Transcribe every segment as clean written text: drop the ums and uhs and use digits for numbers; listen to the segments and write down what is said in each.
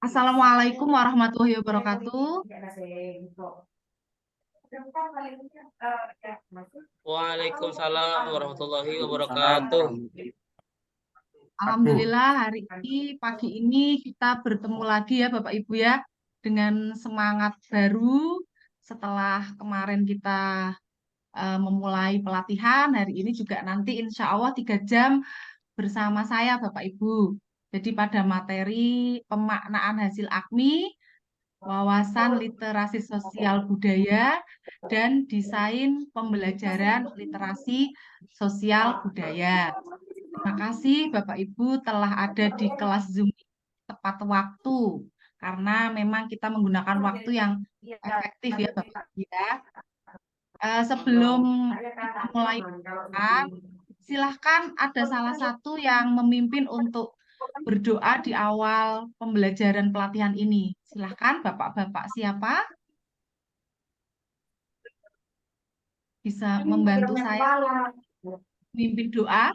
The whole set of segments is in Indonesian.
Assalamualaikum warahmatullahi wabarakatuh. Waalaikumsalam warahmatullahi Waalaikumsalam wabarakatuh. warahmatullahi wabarakatuh. Alhamdulillah hari ini pagi ini kita bertemu lagi ya Bapak Ibu ya dengan semangat baru setelah kemarin kita memulai pelatihan. Hari ini juga nanti insya Allah 3 jam bersama saya Bapak Ibu. Jadi pada materi pemaknaan hasil AKMI, wawasan literasi sosial budaya, dan desain pembelajaran literasi sosial budaya. Terima kasih Bapak Ibu telah ada di kelas Zoom tepat waktu, karena memang kita menggunakan waktu yang efektif ya Bapak Ibu ya. Sebelum kita mulai, silahkan ada salah satu yang memimpin untuk berdoa di awal pembelajaran pelatihan ini. Silahkan Bapak-Bapak siapa bisa membantu saya memimpin doa.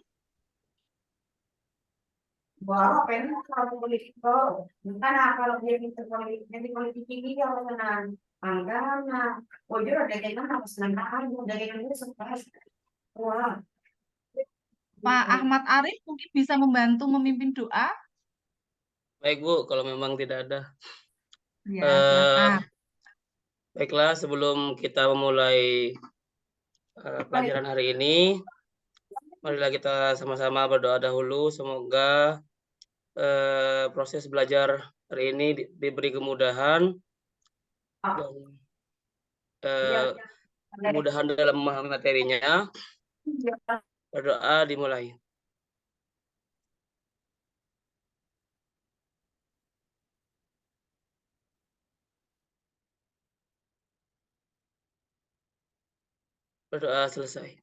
Bawa pengen kalau politiko, bukan kalau dia pintar politik, jadi politik ini dia orang senang, anggaran, wajar ada yang harus senang, ada yang itu sukses, wah, Pak Ahmad Arif mungkin bisa membantu memimpin doa. Baik Bu, kalau memang tidak ada. Ya, silakan. Baiklah, sebelum kita memulai pelajaran hari ini, marilah kita sama-sama berdoa dahulu. Semoga proses belajar hari ini diberi kemudahan dan kemudahan dalam memahami materinya. Berdoa dimulai. Berdoa selesai.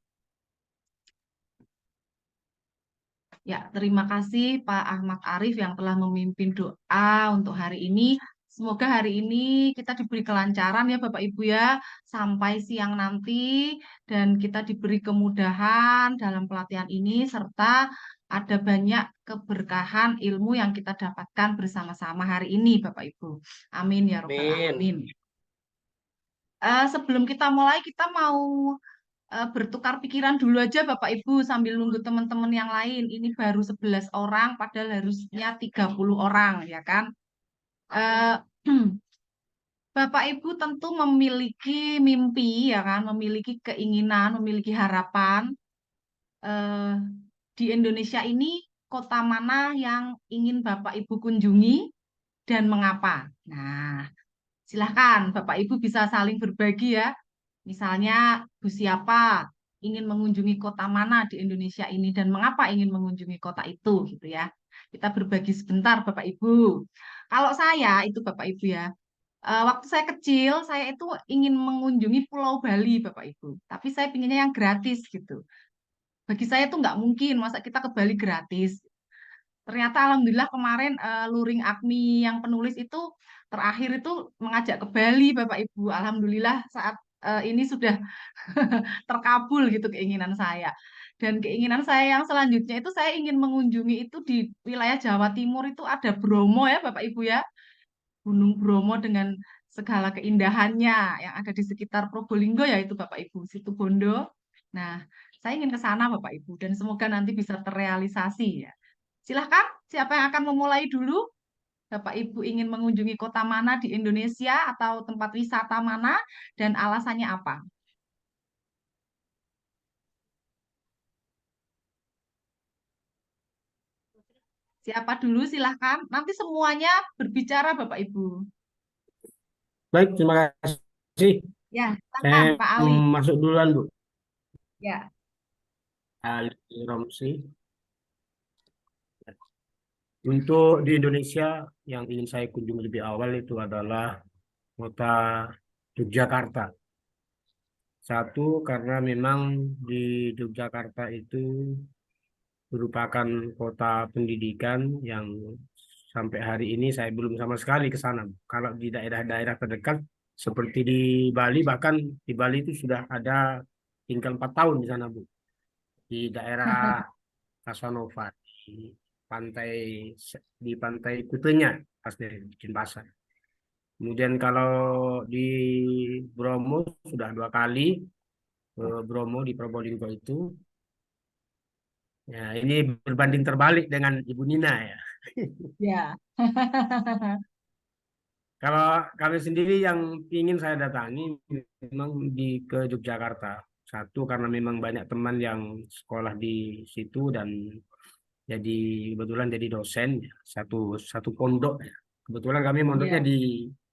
Ya, terima kasih Pak Ahmad Arif yang telah memimpin doa untuk hari ini. Semoga hari ini kita diberi kelancaran ya Bapak Ibu ya, sampai siang nanti, dan kita diberi kemudahan dalam pelatihan ini, serta ada banyak keberkahan ilmu yang kita dapatkan bersama-sama hari ini Bapak Ibu. Amin ya Rabbal Alamin. Sebelum kita mulai, kita mau bertukar pikiran dulu aja Bapak Ibu sambil nunggu teman-teman yang lain. Ini baru 11 orang, padahal harusnya 30 orang, ya kan? Eh, Bapak Ibu tentu memiliki mimpi, ya kan? Memiliki keinginan, memiliki harapan. Eh, di Indonesia ini, kota mana yang ingin Bapak Ibu kunjungi dan mengapa? Nah, silahkan Bapak Ibu bisa saling berbagi ya. Misalnya, Bu siapa ingin mengunjungi kota mana di Indonesia ini dan mengapa ingin mengunjungi kota itu gitu ya. Kita berbagi sebentar Bapak Ibu. Kalau saya itu Bapak Ibu ya, waktu saya kecil saya itu ingin mengunjungi Pulau Bali Bapak Ibu. Tapi saya pinginnya yang gratis gitu. Bagi saya tuh nggak mungkin masa kita ke Bali gratis. Ternyata alhamdulillah kemarin Luring Agni yang penulis itu terakhir itu mengajak ke Bali Bapak Ibu. Alhamdulillah saat ini sudah terkabul gitu keinginan saya. Dan keinginan saya yang selanjutnya itu saya ingin mengunjungi itu di wilayah Jawa Timur itu ada Bromo ya Bapak Ibu ya. Gunung Bromo dengan segala keindahannya yang ada di sekitar Probolinggo ya itu Bapak Ibu, situ Bondo. Nah, saya ingin ke sana Bapak Ibu dan semoga nanti bisa terrealisasi ya. Silahkan, siapa yang akan memulai dulu? Bapak Ibu ingin mengunjungi kota mana di Indonesia atau tempat wisata mana dan alasannya apa? Siapa dulu silahkan. Nanti semuanya berbicara Bapak Ibu. Baik, terima kasih. Ya, Saya silakan Pak Ali. masuk duluan, Bu. Ya, Ali Romsi. Untuk di Indonesia, yang ingin saya kunjungi lebih awal itu adalah kota Yogyakarta. Satu, karena memang di Yogyakarta itu merupakan kota pendidikan yang sampai hari ini saya belum sama sekali ke sana. Kalau di daerah-daerah terdekat, seperti di Bali, bahkan di Bali itu sudah ada tinggal 4 tahun di sana, Bu. Di daerah Casanova di pantai Kutenya pas di Denpasar. Kemudian kalau di Bromo sudah 2 kali ke Bromo di Probolinggo itu. Ya, ini berbanding terbalik dengan Ibu Nina ya. Ya. Kalau kami sendiri yang ingin saya datangi memang ke Yogyakarta. Satu karena memang banyak teman yang sekolah di situ dan jadi kebetulan jadi dosen ya. satu pondok ya. Kebetulan kami mondoknya Ya. di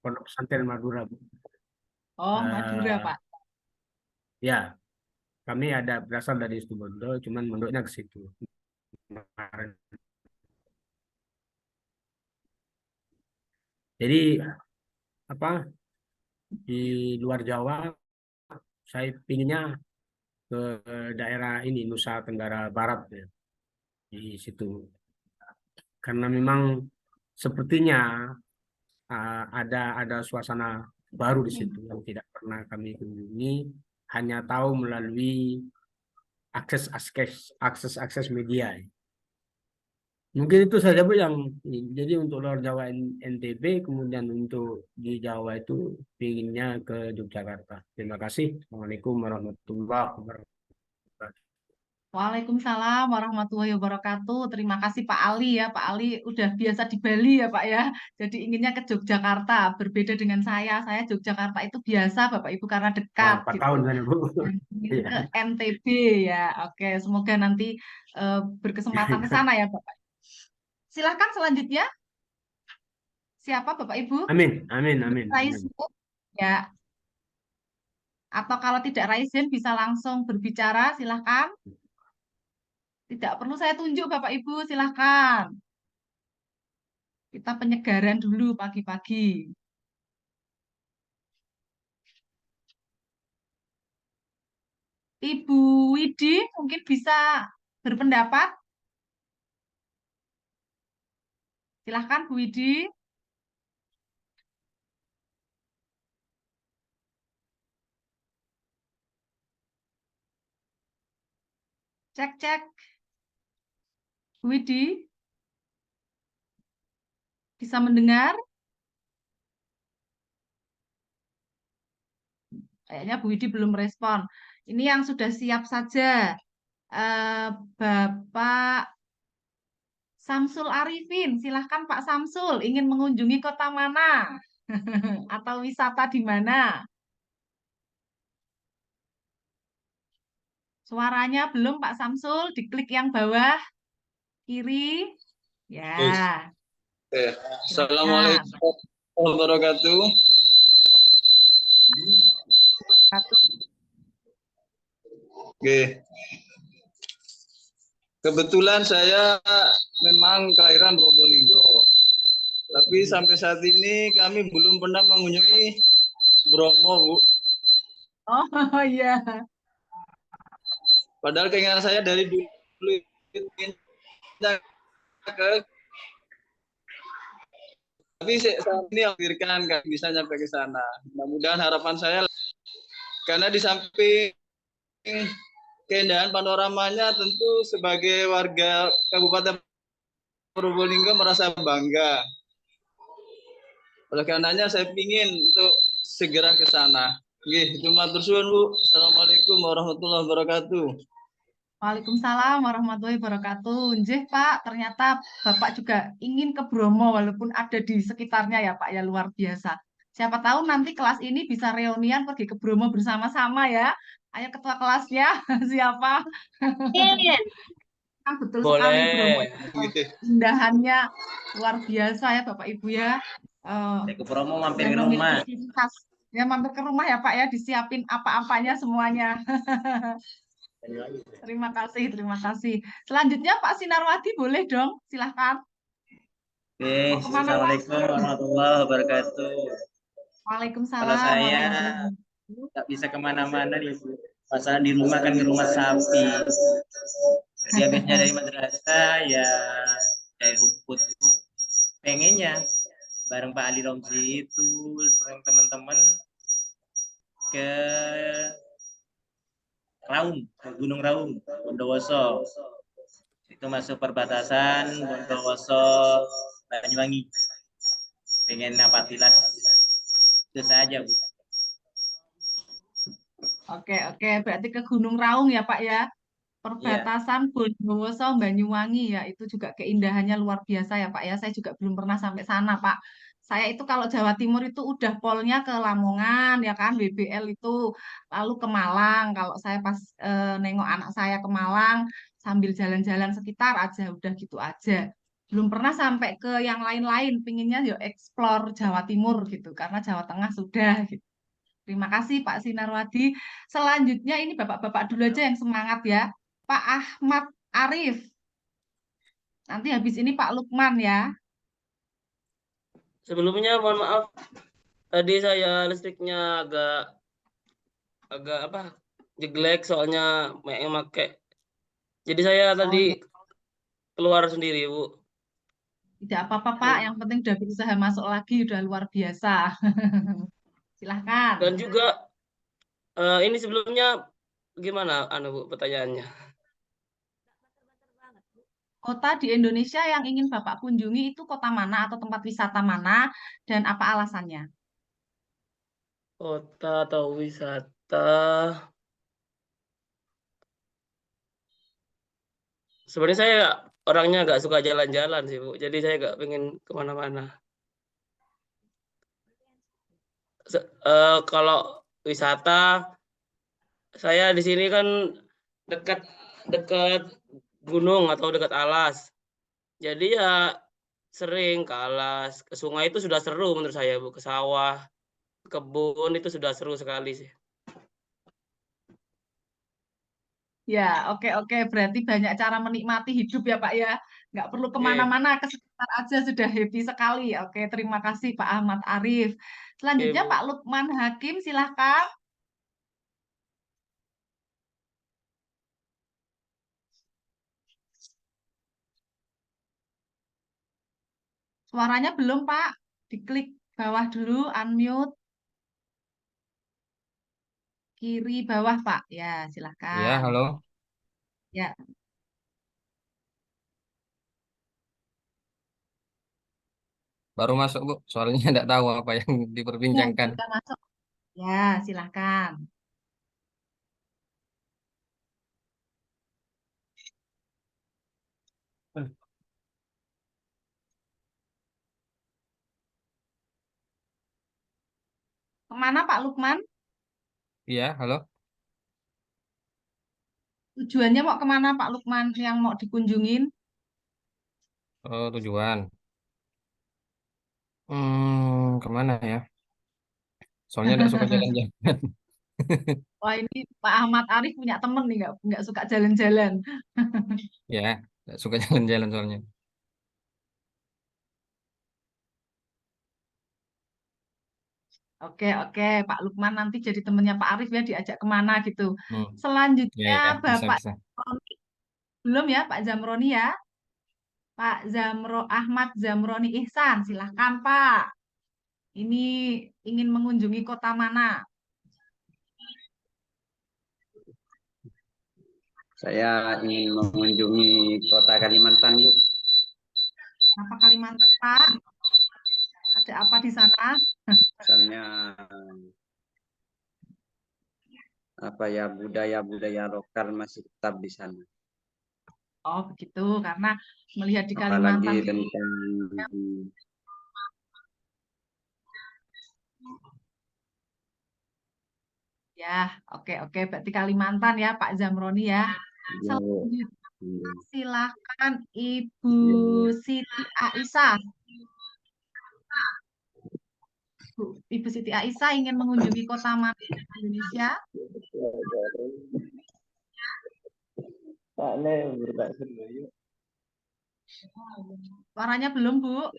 Pondok Pesantren Madura, Bu. Oh, Madura, Eh, Pak. ya, kami ada berasal dari Situbondo, cuman mondoknya ke situ. Jadi apa di luar Jawa saya pinginnya ke daerah ini Nusa Tenggara Barat ya, di situ karena memang sepertinya ada suasana baru di situ yang tidak pernah kami kunjungi, hanya tahu melalui akses media. Mungkin itu saja Bu yang jadi untuk luar Jawa NTB, kemudian untuk di Jawa itu pinginnya ke Yogyakarta. Terima kasih. Assalamualaikum warahmatullahi wabarakatuh. Waalaikumsalam warahmatullahi wabarakatuh. Terima kasih Pak Ali ya. Pak Ali udah biasa di Bali ya Pak ya. Jadi inginnya ke Yogyakarta. Berbeda dengan saya. Saya Yogyakarta itu biasa Bapak Ibu karena Wah, dekat 4 gitu. tahun kan Bu. Dan ingin Iya. ke NTB ya. Oke, semoga nanti berkesempatan ke sana ya Bapak. Silahkan selanjutnya. Siapa Bapak Ibu? Amin, amin, amin, Raise amin. hand, ya. Atau kalau tidak raise hand bisa langsung berbicara. Silahkan. Tidak perlu saya tunjuk Bapak Ibu. Silahkan. Kita penyegaran dulu pagi-pagi. Ibu Widi mungkin bisa berpendapat. Silahkan Bu Widi. Cek-cek. Bu Widi bisa mendengar? Kayaknya Bu Widi belum respon. Ini yang sudah siap saja. Bapak Samsul Arifin, silahkan Pak Samsul, ingin mengunjungi kota mana? Atau wisata di mana? Suaranya belum Pak Samsul, diklik yang bawah kiri. Ya, silakan. Assalamualaikum warahmatullahi wabarakatuh. Oke. Kebetulan saya memang kelahiran Probolinggo. Tapi sampai saat ini kami belum pernah mengunjungi Bromo, Bu. Oh iya. Padahal keinginan saya dari dulu ingin ke, tapi saat ini akhirkan nggak bisa nyampe ke sana. Mudah-mudahan harapan saya, karena di samping keindahan panoramanya tentu sebagai warga Kabupaten Probolinggo merasa bangga. Oleh karenanya saya ingin untuk segera ke sana. Nggih, itu matur suwun, Bu. Assalamualaikum warahmatullahi wabarakatuh. Waalaikumsalam warahmatullahi wabarakatuh. Njih Pak, ternyata Bapak juga ingin ke Bromo walaupun ada di sekitarnya ya Pak ya, luar biasa. Siapa tahu nanti kelas ini bisa reunian pergi ke Bromo bersama-sama ya. Ayo ketua kelasnya siapa? Kan betul sekali Bromo Boleh. itu indahannya luar biasa ya Bapak Ibu ya. Saya ke Bromo mampir Dan ke rumah. memiliki ciri khas. Ya mampir ke rumah ya Pak ya, disiapin apa-apanya semuanya. Terima kasih, terima kasih. Selanjutnya Pak Sinarwadi boleh dong, silahkan. Oke, Mau kemana Pak? Assalamualaikum warahmatullahi wabarakatuh. Waalaikumsalam Kalau saya warahmatullahi wabarakatuh. nggak bisa kemana-mana nih, Bu. Pasaran di rumah kan di rumah sapi. Jadi habisnya dari madrasah ya dari rumput itu. Pengennya bareng Pak Ali Romzi itu bareng teman-teman ke Raung, ke Gunung Raung, Bondowoso. Itu masuk perbatasan Bondowoso Banyuwangi. Pengen Napatilas. Itu saja, Bu. Oke, berarti ke Gunung Raung ya Pak ya. Iya. Perbatasan Bondowoso Banyuwangi ya, itu juga keindahannya luar biasa ya Pak ya. Saya juga belum pernah sampai sana Pak. Saya itu kalau Jawa Timur itu udah polnya ke Lamongan ya kan, WBL itu, lalu ke Malang. Kalau saya pas nengok anak saya ke Malang sambil jalan-jalan sekitar aja, udah gitu aja. Belum pernah sampai ke yang lain-lain. Pinginnya yo explore Jawa Timur gitu, karena Jawa Tengah sudah gitu. Terima kasih Pak Sinarwadi. Selanjutnya ini bapak-bapak dulu aja yang semangat ya. Pak Ahmad Arif. Nanti habis ini Pak Lukman ya. Sebelumnya mohon maaf, tadi saya listriknya agak apa jeglek soalnya yang make. Jadi saya Oh tadi ya, keluar sendiri, Bu. tidak apa-apa Pak. Yang penting udah berusaha masuk lagi, udah luar biasa. Silahkan. Dan juga ini sebelumnya gimana Bu pertanyaannya? Kota di Indonesia yang ingin Bapak kunjungi itu kota mana atau tempat wisata mana dan apa alasannya? Kota atau wisata? Sebenarnya saya orangnya nggak suka jalan-jalan sih, Bu. Jadi saya nggak pengen kemana-mana. Kalau wisata, saya di sini kan dekat dekat gunung atau dekat alas. Jadi ya sering ke alas, ke sungai itu sudah seru menurut saya, Bu. Ke sawah, kebun itu sudah seru sekali sih. Ya, oke. Berarti banyak cara menikmati hidup ya Pak ya. Nggak perlu Oke, kemana-mana, ke sekitar aja sudah happy sekali. Oke, terima kasih Pak Ahmad Arif. oke, Selanjutnya Bu. Pak Lukman Hakim, silahkan. Suaranya belum Pak. Diklik bawah dulu, unmute. Kiri bawah Pak. Ya, Ya, silahkan. halo. Ya, Baru masuk, Bu. Soalnya tidak tahu apa yang ya diperbincangkan. sudah masuk. Ya, silahkan. Kemana Pak Lukman? Iya, halo. Tujuannya mau kemana Pak Lukman yang mau dikunjungin? Oh, tujuan. Kemana ya? Soalnya tidak suka jalan-jalan. Wah ini Pak Ahmad Arif punya temen nih nggak suka jalan-jalan. Ya, tidak suka jalan-jalan soalnya. Oke, Pak Lukman nanti jadi temennya Pak Arif ya diajak kemana gitu. Hmm. Ya, Selanjutnya ya, bisa, Bapak bisa. Zamroni. Belum ya Pak Zamroni ya. Pak Ahmad Zamroni Ihsan, silahkan Pak. Ini ingin mengunjungi kota mana? Saya ingin mengunjungi kota Kalimantan, Bu. Kenapa Kalimantan Pak? Ada apa di sana? Misalnya apa ya, budaya-budaya lokal masih tetap di sana. Oh begitu, karena melihat di Apalagi Kalimantan tentang ya, oke. Berarti Kalimantan ya Pak Zamroni ya. ya, Selanjutnya silakan Ibu ya, Siti Aisyah. Ibu Siti Aisyah ingin mengunjungi kota mana di Indonesia? Suaranya belum, Bu.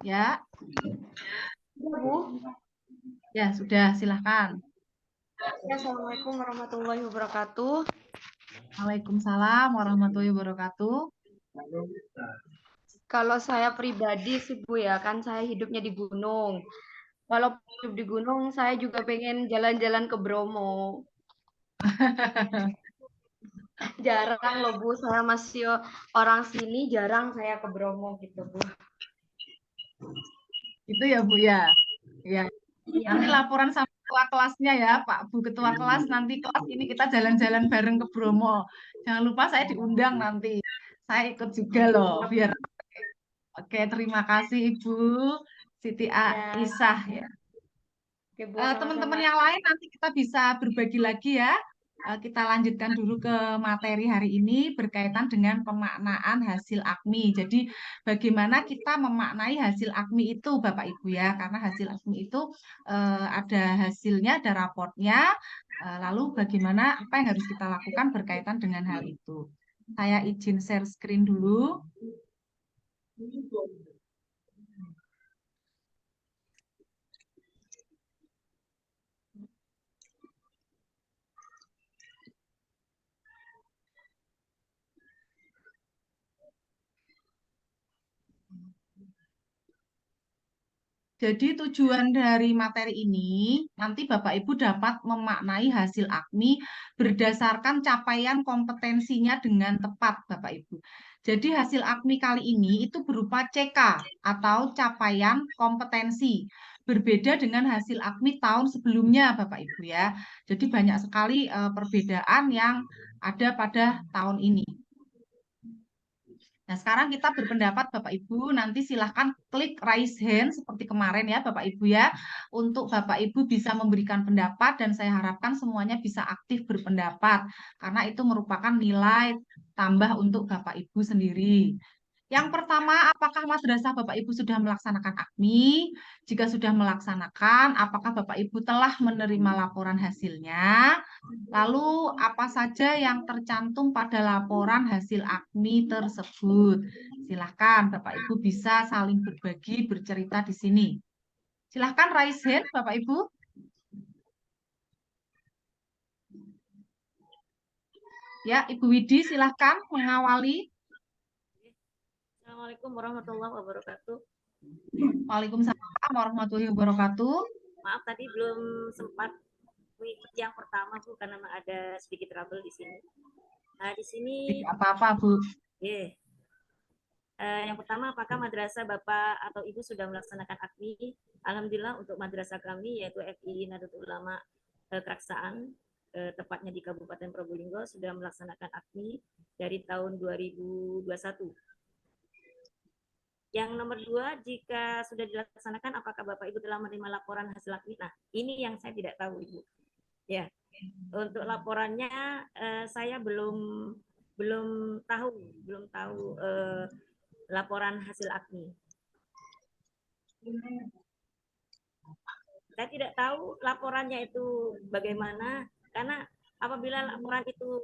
Ya, Bu. ya sudah, silahkan. Ya, Assalamualaikum warahmatullahi wabarakatuh. Waalaikumsalam warahmatullahi wabarakatuh. Kalau saya pribadi sih Bu ya, kan saya hidupnya di gunung. Walaupun hidup di gunung, saya juga pengen jalan-jalan ke Bromo. Jarang loh Bu, saya masih orang sini, jarang saya ke Bromo gitu Bu. Itu ya Bu ya. Ya. Iya. Nanti laporan sama ketua kelasnya ya, Pak Bu Ketua Kelas. Nanti kelas ini kita jalan-jalan bareng ke Bromo. Jangan lupa saya diundang nanti. Saya ikut juga loh, biar. Oke, terima kasih Ibu Siti Aisyah ya. Oke Bu, Teman-teman sama-sama. yang lain nanti kita bisa berbagi lagi ya. Kita lanjutkan dulu ke materi hari ini berkaitan dengan pemaknaan hasil AKMI. Jadi bagaimana kita memaknai hasil AKMI itu Bapak Ibu ya, karena hasil AKMI itu ada hasilnya, ada raportnya. Lalu bagaimana apa yang harus kita lakukan berkaitan dengan hal itu. Saya izin share screen dulu. Jadi tujuan dari materi ini, nanti Bapak Ibu dapat memaknai hasil AKMI berdasarkan capaian kompetensinya dengan tepat, Bapak Ibu. Jadi hasil AKMI kali ini itu berupa CK atau capaian kompetensi. Berbeda dengan hasil AKMI tahun sebelumnya, Bapak Ibu ya. Jadi banyak sekali perbedaan yang ada pada tahun ini. Nah, sekarang kita berpendapat Bapak Ibu, nanti silahkan klik raise hand seperti kemarin ya Bapak Ibu ya, untuk Bapak Ibu bisa memberikan pendapat dan saya harapkan semuanya bisa aktif berpendapat, karena itu merupakan nilai tambah untuk Bapak Ibu sendiri. Yang pertama, apakah madrasah Bapak Ibu sudah melaksanakan AKMI? Jika sudah melaksanakan, apakah Bapak Ibu telah menerima laporan hasilnya? Lalu, apa saja yang tercantum pada laporan hasil AKMI tersebut? Silahkan Bapak Ibu bisa saling berbagi, bercerita di sini. Silahkan raise hand Bapak Ibu. Ya, Ibu Widi silahkan mengawali. Assalamualaikum warahmatullahi wabarakatuh. Waalaikumsalam warahmatullahi wabarakatuh. Maaf tadi belum sempat mengikuti yang pertama Bu karena ada sedikit trouble di sini. Nah di sini. Apa-apa Bu. Yang pertama, apakah madrasah Bapak atau Ibu sudah melaksanakan AKMI? Alhamdulillah untuk madrasah kami yaitu FI Nahdlatul Ulama Keraksaan, tepatnya di Kabupaten Probolinggo sudah melaksanakan AKMI dari tahun 2021. Yang nomor 2, jika sudah dilaksanakan, apakah Bapak Ibu telah menerima laporan hasil AKMI? Nah, ini yang saya tidak tahu, Ibu. Ya, untuk laporannya saya belum tahu laporan hasil AKMI. Saya tidak tahu laporannya itu bagaimana, karena apabila laporan itu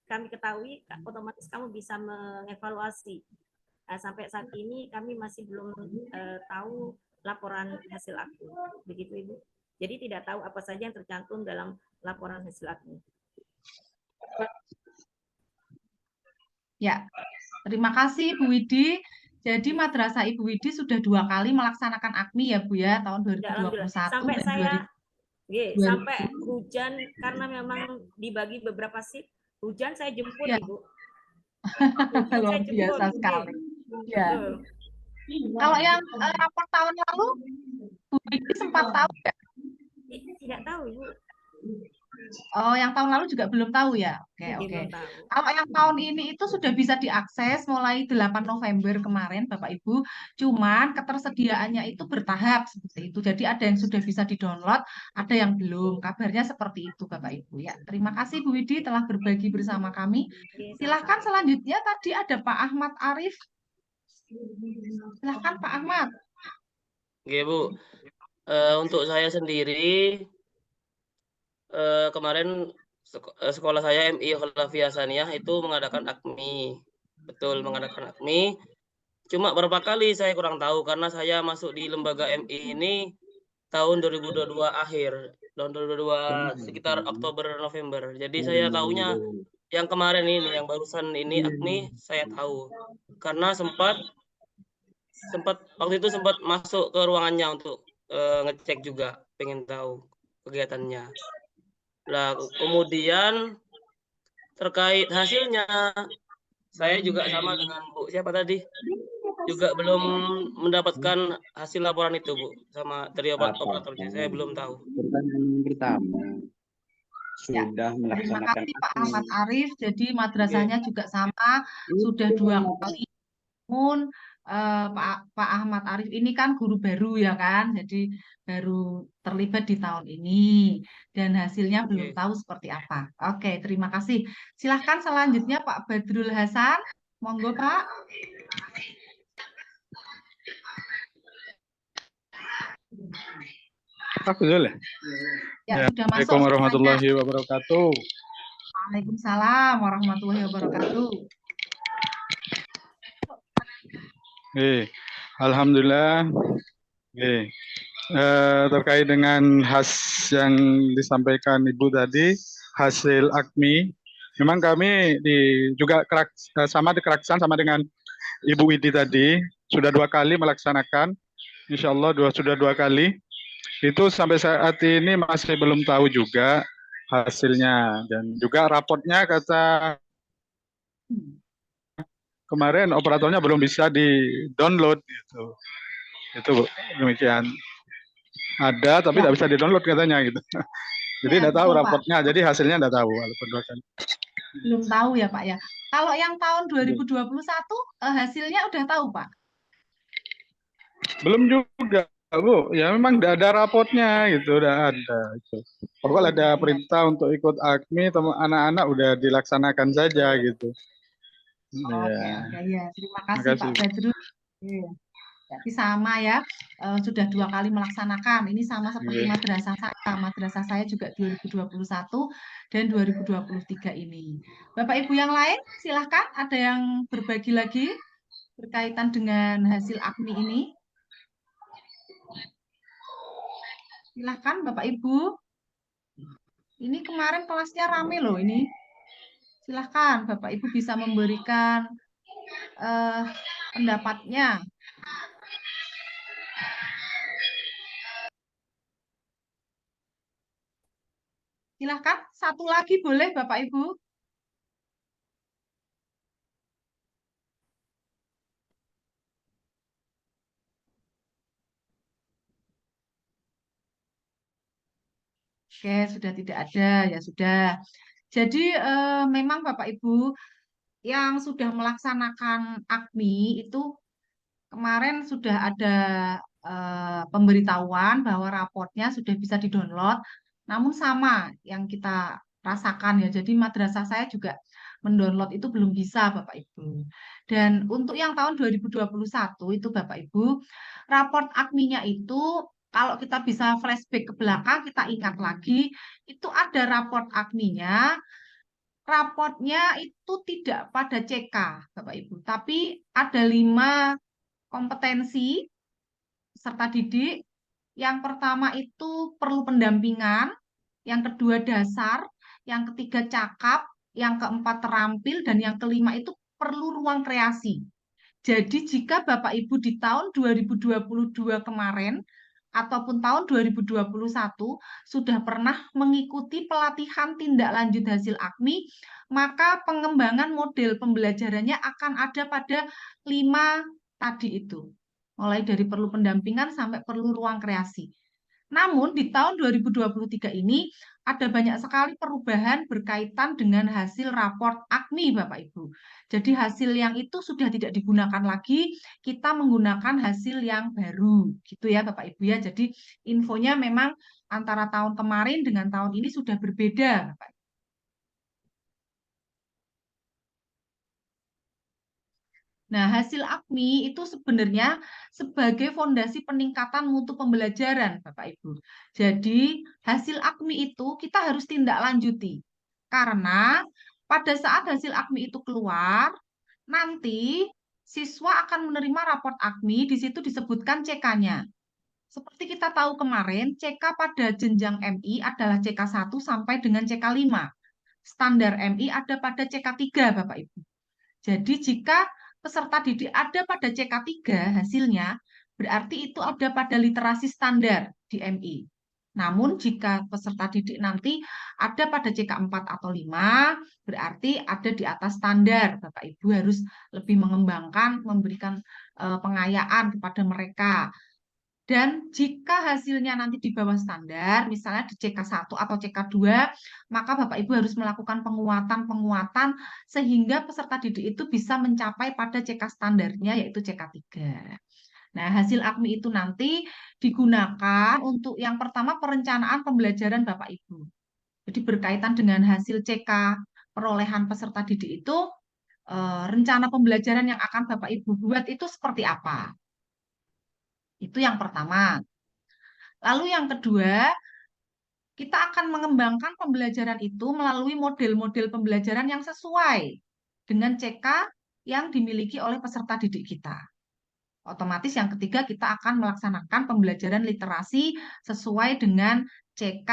kami ketahui, otomatis kamu bisa mengevaluasi. Sampai saat ini kami masih belum tahu laporan hasil AKMI. Begitu Ibu. Jadi tidak tahu apa saja yang tercantum dalam laporan hasil AKMI. Ya, terima kasih Bu Widi. Jadi madrasah Ibu Widi sudah 2 kali melaksanakan AKMI ya Bu ya, tahun 2021 sampai dan saya sampai hujan, karena memang dibagi beberapa shift, hujan saya jemput ya. Ibu. Luar biasa sekali. Ya. Kalau yang rapor tahun lalu, Bu Widi sempat tahu ya? Tidak tahu Ibu. Oh, yang tahun lalu juga belum tahu ya? Oke. Kalau yang tahun ini itu sudah bisa diakses mulai 8 November kemarin, Bapak Ibu. Cuman ketersediaannya itu bertahap seperti itu. Jadi ada yang sudah bisa di-download, ada yang belum. Kabarnya seperti itu, Bapak Ibu. Ya, terima kasih Bu Widi telah berbagi bersama kami. Silahkan selanjutnya tadi ada Pak Ahmad Arif. Silahkan Pak Ahmad. Oke Bu, untuk saya sendiri kemarin sekolah saya MI Khilafiyah Hasaniyah itu mengadakan AKMI. Betul, mengadakan AKMI. Cuma berapa kali saya kurang tahu karena saya masuk di lembaga MI ini tahun 2022 akhir. Tahun 2022 sekitar Oktober November. Jadi saya tahunya yang kemarin ini, yang barusan ini AKMI saya tahu. Karena sempat waktu itu sempat masuk ke ruangannya untuk ngecek juga, pengen tahu kegiatannya. Nah, kemudian terkait hasilnya, saya juga sama dengan Bu siapa tadi, juga belum mendapatkan hasil laporan itu, Bu, sama dari operatornya. Saya belum tahu. Pertanyaan yang pertama, Ya, sudah terima melaksanakan kasih Pak Ahmad Arif. Jadi madrasahnya juga sama, Itu sudah 2 kali. Namun Pak Ahmad Arif ini kan guru baru ya kan, jadi baru terlibat di tahun ini dan hasilnya belum tahu seperti apa. Oke, terima kasih. Silahkan selanjutnya Pak Badrul Hasan, monggo Pak. Aku dulu ya. Ya, sudah masuk. Assalamualaikum warahmatullahi wabarakatuh. Waalaikumsalam warahmatullahi wabarakatuh. Alhamdulillah. Terkait dengan yang disampaikan Ibu tadi, hasil AKMI, memang kami juga sama di Keraksan sama dengan Ibu Widi tadi, sudah 2 kali melaksanakan, insya Allah sudah 2 kali. Itu sampai saat ini masih belum tahu juga hasilnya, dan juga raportnya kata kemarin operatornya belum bisa di-download gitu. Itu Bu, demikian. Ada tapi tidak bisa di-download katanya gitu. Jadi tidak tahu betul, Pak. raportnya, jadi hasilnya tidak tahu. Belum tahu ya Pak ya. Kalau yang tahun 2021 hasilnya udah tahu Pak? Belum juga Bu, ya memang tidak ada rapotnya gitu, udah ada. Gitu. Pokoknya ada perintah untuk ikut AKMI, anak-anak udah dilaksanakan saja gitu. Oke, ya. Terima kasih Pak Badrul. Jadi sama ya, sudah 2 kali melaksanakan. Ini sama seperti madrasah saya. Madrasah saya juga 2021 dan 2023 ini. Bapak Ibu yang lain, silahkan ada yang berbagi lagi berkaitan dengan hasil AKMI ini. Silahkan Bapak Ibu. Ini kemarin kelasnya rame loh ini. Silahkan Bapak Ibu bisa memberikan pendapatnya. Silahkan, satu lagi boleh Bapak Ibu. Oke, sudah tidak ada, ya sudah. Jadi memang Bapak Ibu yang sudah melaksanakan AKMI itu kemarin sudah ada pemberitahuan bahwa raportnya sudah bisa di-download. Namun sama yang kita rasakan ya. Jadi madrasah saya juga mendownload itu belum bisa Bapak Ibu. Dan untuk yang tahun 2021 itu Bapak Ibu, raport AKMI-nya itu kalau kita bisa flashback ke belakang, kita ingat lagi, itu ada raport AKMI-nya. Raportnya itu tidak pada CK, Bapak Ibu, tapi ada 5 kompetensi peserta didik. Yang pertama itu perlu pendampingan, yang kedua dasar, yang ketiga cakap, yang keempat terampil, dan yang kelima itu perlu ruang kreasi. Jadi jika Bapak Ibu di tahun 2022 kemarin ataupun tahun 2021 sudah pernah mengikuti pelatihan tindak lanjut hasil AKMI, maka pengembangan model pembelajarannya akan ada pada 5 tadi itu. Mulai dari perlu pendampingan sampai perlu ruang kreasi. Namun di tahun 2023 ini ada banyak sekali perubahan berkaitan dengan hasil raport AKMI Bapak Ibu. Jadi hasil yang itu sudah tidak digunakan lagi, kita menggunakan hasil yang baru. Gitu ya Bapak Ibu ya. Jadi infonya memang antara tahun kemarin dengan tahun ini sudah berbeda Bapak Ibu. Nah, hasil AKMI itu sebenarnya sebagai fondasi peningkatan mutu pembelajaran, Bapak Ibu. Jadi, hasil AKMI itu kita harus tindak lanjuti. Karena pada saat hasil AKMI itu keluar, nanti siswa akan menerima raport AKMI, di situ disebutkan CK-nya. Seperti kita tahu kemarin, CK pada jenjang MI adalah CK1 sampai dengan CK5. Standar MI ada pada CK3, Bapak Ibu. Jadi, jika peserta didik ada pada CK3 hasilnya, berarti itu ada pada literasi standar di MI. Namun jika peserta didik nanti ada pada CK4 atau 5, berarti ada di atas standar. Bapak Ibu harus lebih mengembangkan, memberikan pengayaan kepada mereka. Dan jika hasilnya nanti di bawah standar, misalnya di CK1 atau CK2, maka Bapak Ibu harus melakukan penguatan-penguatan sehingga peserta didik itu bisa mencapai pada CK standarnya, yaitu CK3. Nah, hasil AKMI itu nanti digunakan untuk yang pertama perencanaan pembelajaran Bapak Ibu. Jadi berkaitan dengan hasil CK perolehan peserta didik itu, rencana pembelajaran yang akan Bapak Ibu buat itu seperti apa? Itu yang pertama. Lalu yang kedua, kita akan mengembangkan pembelajaran itu melalui model-model pembelajaran yang sesuai dengan CK yang dimiliki oleh peserta didik kita. Otomatis yang ketiga kita akan melaksanakan pembelajaran literasi sesuai dengan CK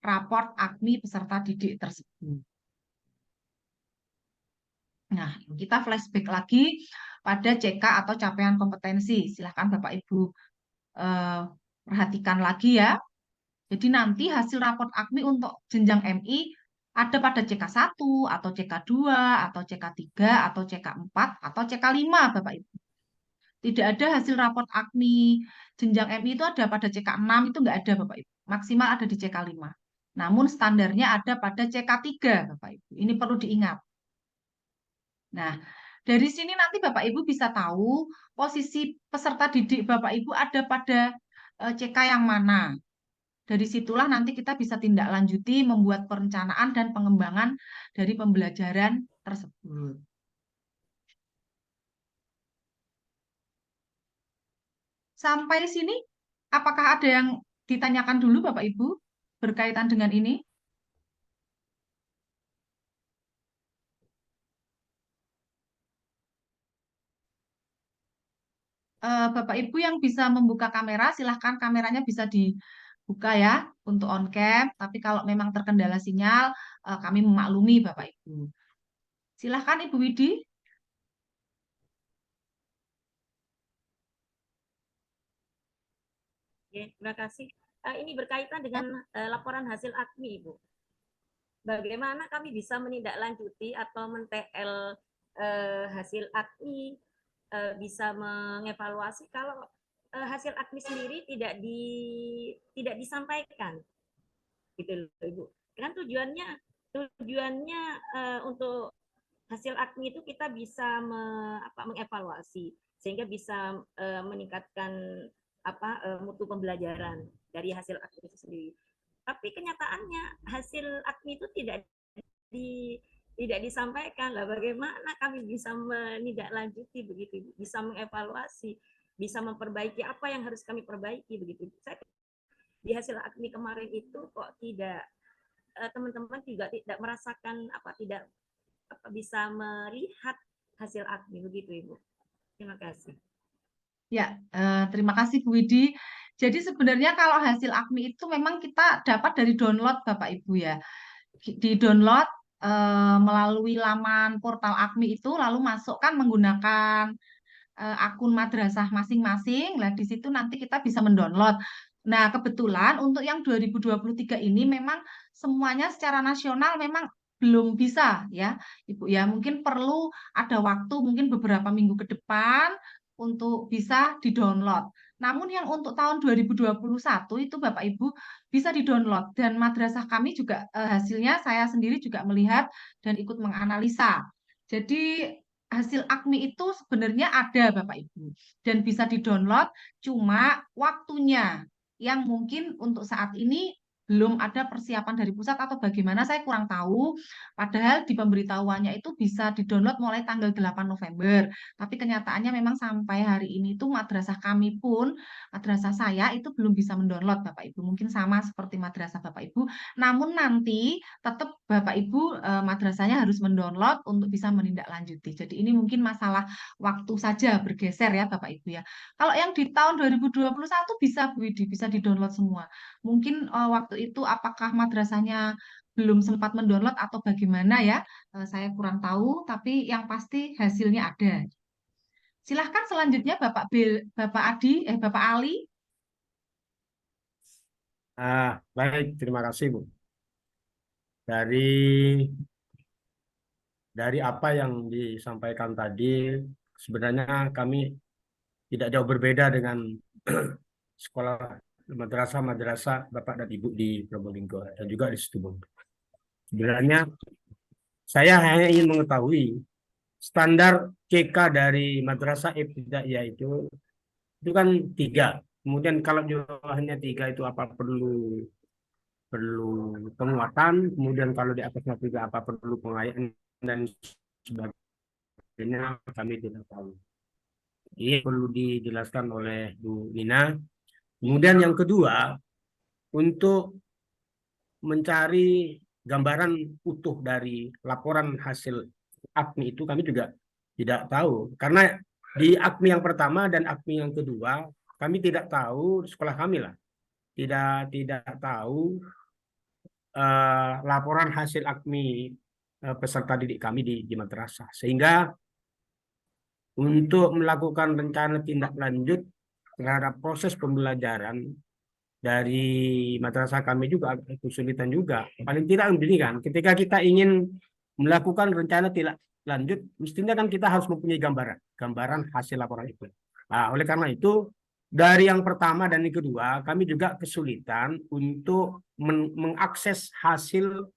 raport AKMI peserta didik tersebut. Nah, kita flashback lagi pada CK atau capaian kompetensi. Silahkan Bapak Ibu perhatikan lagi ya. Jadi nanti hasil raport AKMI untuk jenjang MI ada pada CK1 atau CK2 atau CK3 atau CK4 atau CK5 Bapak Ibu. Tidak ada hasil raport AKMI jenjang MI itu ada pada CK6 itu nggak ada Bapak Ibu. Maksimal ada di CK5. Namun standarnya ada pada CK3 Bapak Ibu. Ini perlu diingat. Nah, dari sini nanti Bapak Ibu bisa tahu posisi peserta didik Bapak Ibu ada pada CK yang mana. Dari situlah nanti kita bisa tindak lanjuti membuat perencanaan dan pengembangan dari pembelajaran tersebut. Sampai di sini, apakah ada yang ditanyakan dulu Bapak Ibu berkaitan dengan ini? Bapak Ibu yang bisa membuka kamera, silahkan kameranya bisa dibuka ya untuk on cam. Tapi kalau memang terkendala sinyal, kami memaklumi Bapak Ibu. Silahkan Ibu Widi. Oke, terima kasih. Ini berkaitan dengan laporan hasil AKMI, Ibu. Bagaimana kami bisa menindaklanjuti atau men-TL hasil AKMI, bisa mengevaluasi kalau hasil AKMI sendiri tidak disampaikan, gitu loh, Ibu. Kan tujuannya untuk hasil AKMI itu kita bisa mengevaluasi sehingga bisa meningkatkan mutu pembelajaran dari hasil AKMI itu sendiri. Tapi kenyataannya hasil AKMI itu tidak disampaikan. Lah bagaimana kami bisa menindaklanjuti begitu, bisa mengevaluasi, bisa memperbaiki apa yang harus kami perbaiki begitu. Saya di hasil AKMI kemarin itu kok tidak, teman-teman juga tidak merasakan tidak bisa melihat hasil AKMI begitu, Ibu. Terima kasih. Ya, terima kasih Bu Widi. Jadi sebenarnya kalau hasil AKMI itu memang kita dapat dari download Bapak Ibu ya. Di download melalui laman portal AKMI itu lalu masukkan menggunakan akun madrasah masing-masing. Nah, di situ nanti kita bisa mendownload. Nah, kebetulan untuk yang 2023 ini memang semuanya secara nasional memang belum bisa ya, Ibu ya. Mungkin perlu ada waktu mungkin beberapa minggu ke depan untuk bisa di-download. Namun yang untuk tahun 2021 itu Bapak Ibu bisa di-download dan madrasah kami juga hasilnya saya sendiri juga melihat dan ikut menganalisa. Jadi hasil AKMI itu sebenarnya ada Bapak Ibu dan bisa di-download, cuma waktunya yang mungkin untuk saat ini belum ada persiapan dari pusat atau bagaimana saya kurang tahu. Padahal di pemberitahuannya itu bisa di-download mulai tanggal 8 November. Tapi kenyataannya memang sampai hari ini itu madrasah kami pun, madrasah saya itu belum bisa mendownload Bapak Ibu. Mungkin sama seperti madrasah Bapak Ibu. Namun nanti tetap Bapak Ibu madrasahnya harus mendownload untuk bisa menindaklanjuti. Jadi ini mungkin masalah waktu saja bergeser ya Bapak Ibu ya. Kalau yang di tahun 2021 bisa Bu Widi, bisa di-download semua. Mungkin waktu itu apakah madrasahnya belum sempat mendownload atau bagaimana ya, saya kurang tahu, tapi yang pasti hasilnya ada. Silahkan selanjutnya Bapak Adi, Bapak Ali. Baik, terima kasih Bu. Dari apa yang disampaikan tadi, sebenarnya kami tidak jauh berbeda dengan sekolah madrasah Bapak dan Ibu di Probolinggo dan juga di Situbondo. Sebenarnya saya hanya ingin mengetahui standar CK dari madrasah ibtidaiyah itu kan 3. Kemudian kalau jumlahnya 3 itu apa perlu penguatan, kemudian kalau di atasnya 3 apa perlu pengayaan dan sebagainya kami tidak tahu. Ini perlu dijelaskan oleh Bu Nina. Kemudian yang kedua, untuk mencari gambaran utuh dari laporan hasil AKMI itu kami juga tidak tahu. Karena di AKMI yang pertama dan AKMI yang kedua, kami tidak tahu, sekolah kami lah, tidak tahu laporan hasil AKMI peserta didik kami di madrasah. Sehingga untuk melakukan rencana tindak lanjut terhadap proses pembelajaran dari madrasah kami juga agak kesulitan juga. Paling tidak begini kan, ketika kita ingin melakukan rencana tindak lanjut, mestinya kan kita harus mempunyai gambaran hasil laporan itu. Nah, oleh karena itu, dari yang pertama dan yang kedua, kami juga kesulitan untuk mengakses hasil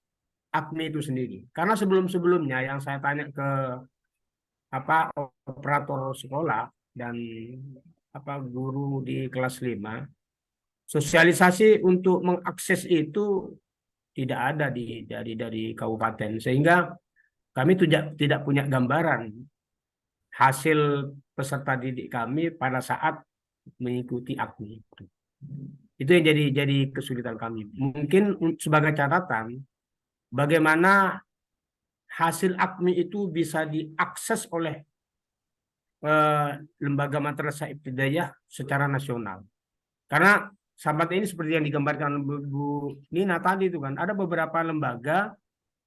AKMI itu sendiri. Karena sebelum-sebelumnya yang saya tanya ke operator sekolah dan guru di kelas 5, sosialisasi untuk mengakses itu tidak ada dari kabupaten, sehingga kami tidak punya gambaran hasil peserta didik kami pada saat mengikuti AKMI. Itu yang jadi kesulitan kami. Mungkin sebagai catatan, bagaimana hasil AKMI itu bisa diakses oleh lembaga madrasah ibtidaiyah secara nasional. Karena sahabat ini seperti yang digambarkan Bu Nina tadi itu kan, ada beberapa lembaga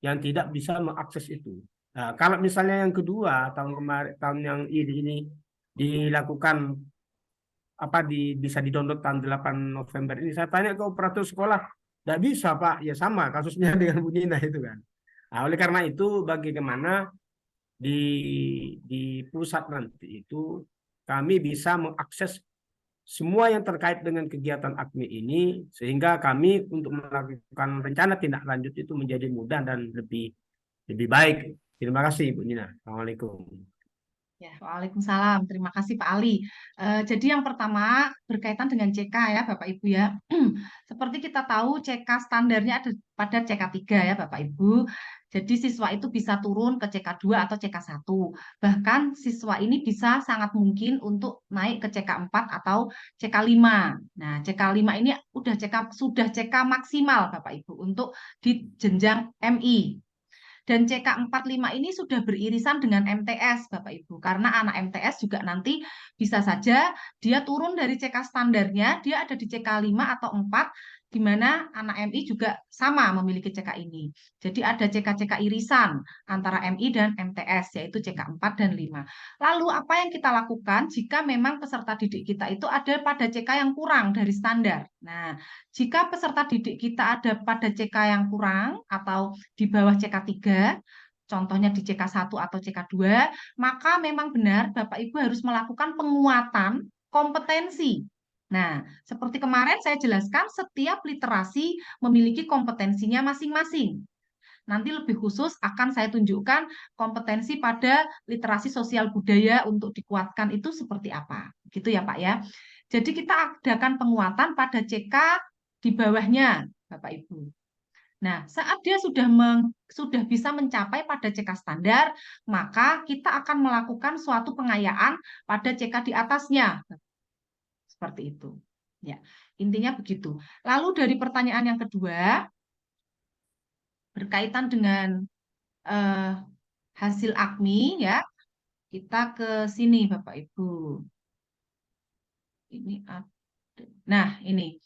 yang tidak bisa mengakses itu. Nah, kalau misalnya yang kedua tahun yang ini dilakukan bisa didownload tanggal 8 November ini, saya tanya ke operator sekolah, tidak bisa Pak, ya sama kasusnya dengan Bu Nina itu kan. Nah, oleh karena itu bagaimana di pusat nanti itu kami bisa mengakses semua yang terkait dengan kegiatan AKMI ini, sehingga kami untuk melakukan rencana tindak lanjut itu menjadi mudah dan lebih baik. Terima kasih Bu Nina. Assalamualaikum. Ya, waalaikumsalam. Terima kasih Pak Ali. Jadi yang pertama berkaitan dengan CK ya Bapak Ibu ya. Seperti kita tahu CK standarnya ada pada CK3 ya Bapak Ibu. Jadi siswa itu bisa turun ke CK2 atau CK1. Bahkan siswa ini bisa sangat mungkin untuk naik ke CK4 atau CK5. Nah, CK5 ini sudah CK maksimal Bapak Ibu untuk di jenjang MI. Dan CK45 ini sudah beririsan dengan MTS, Bapak Ibu. Karena anak MTS juga nanti bisa saja dia turun dari CK standarnya, dia ada di CK5 atau 4, di mana anak MI juga sama memiliki CK ini. Jadi ada CK-CK irisan antara MI dan MTS, yaitu CK4 dan 5. Lalu apa yang kita lakukan jika memang peserta didik kita itu ada pada CK yang kurang dari standar? Nah, jika peserta didik kita ada pada CK yang kurang atau di bawah CK3, contohnya di CK1 atau CK2, maka memang benar Bapak Ibu harus melakukan penguatan kompetensi. Nah, seperti kemarin saya jelaskan, setiap literasi memiliki kompetensinya masing-masing. Nanti lebih khusus akan saya tunjukkan kompetensi pada literasi sosial budaya untuk dikuatkan itu seperti apa. Gitu ya Pak ya. Jadi kita adakan penguatan pada CK di bawahnya, Bapak Ibu. Nah, saat dia sudah bisa mencapai pada CK standar, maka kita akan melakukan suatu pengayaan pada CK di atasnya. Seperti itu. Ya, intinya begitu. Lalu dari pertanyaan yang kedua, berkaitan dengan hasil AKMI ya, kita ke sini Bapak Ibu. Ini ada. Nah, ini.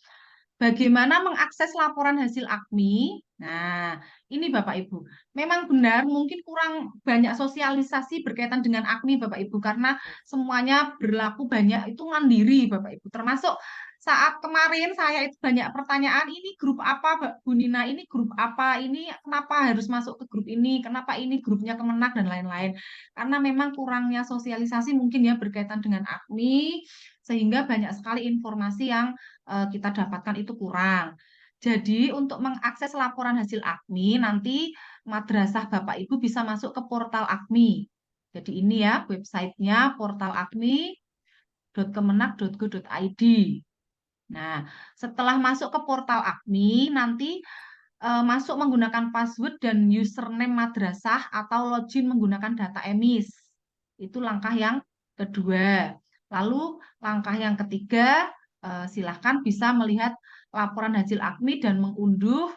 Bagaimana mengakses laporan hasil AKMI? Nah, ini Bapak Ibu. Memang benar mungkin kurang banyak sosialisasi berkaitan dengan AKMI Bapak Ibu karena semuanya berlaku banyak itu mandiri Bapak Ibu. Termasuk saat kemarin saya itu banyak pertanyaan, ini grup apa Bu Nina, ini grup apa, ini kenapa harus masuk ke grup ini, kenapa ini grupnya Kemenak dan lain-lain. Karena memang kurangnya sosialisasi mungkin ya berkaitan dengan AKMI sehingga banyak sekali informasi yang kita dapatkan itu kurang. Jadi untuk mengakses laporan hasil AKMI nanti madrasah Bapak Ibu bisa masuk ke portal AKMI. Jadi ini ya websitenya portal akmi.kemenak.go.id. Nah, setelah masuk ke portal AKMI nanti masuk menggunakan password dan username madrasah atau login menggunakan data emis. Itu langkah yang kedua. Lalu langkah yang ketiga, silahkan bisa melihat laporan hasil AKMI dan mengunduh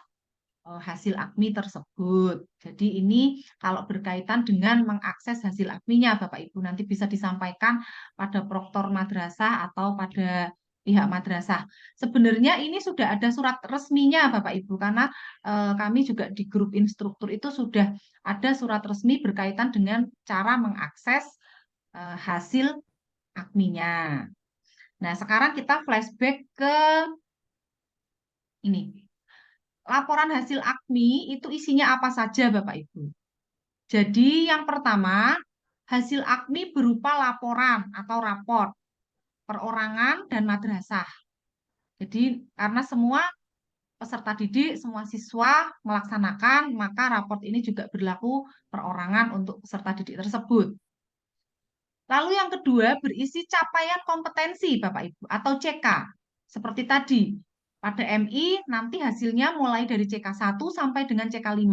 hasil AKMI tersebut. Jadi ini kalau berkaitan dengan mengakses hasil AKMI-nya Bapak Ibu nanti bisa disampaikan pada proktor madrasah atau pada pihak madrasah. Sebenarnya ini sudah ada surat resminya Bapak Ibu karena kami juga di grup instruktur itu sudah ada surat resmi berkaitan dengan cara mengakses hasil AKMI-nya. Nah, sekarang kita flashback ke ini. Laporan hasil AKMI itu isinya apa saja Bapak Ibu? Jadi yang pertama, hasil AKMI berupa laporan atau raport, perorangan, dan madrasah. Jadi karena semua peserta didik, semua siswa melaksanakan, maka raport ini juga berlaku perorangan untuk peserta didik tersebut. Lalu yang kedua berisi capaian kompetensi Bapak Ibu atau CK. Seperti tadi, pada MI nanti hasilnya mulai dari CK1 sampai dengan CK5.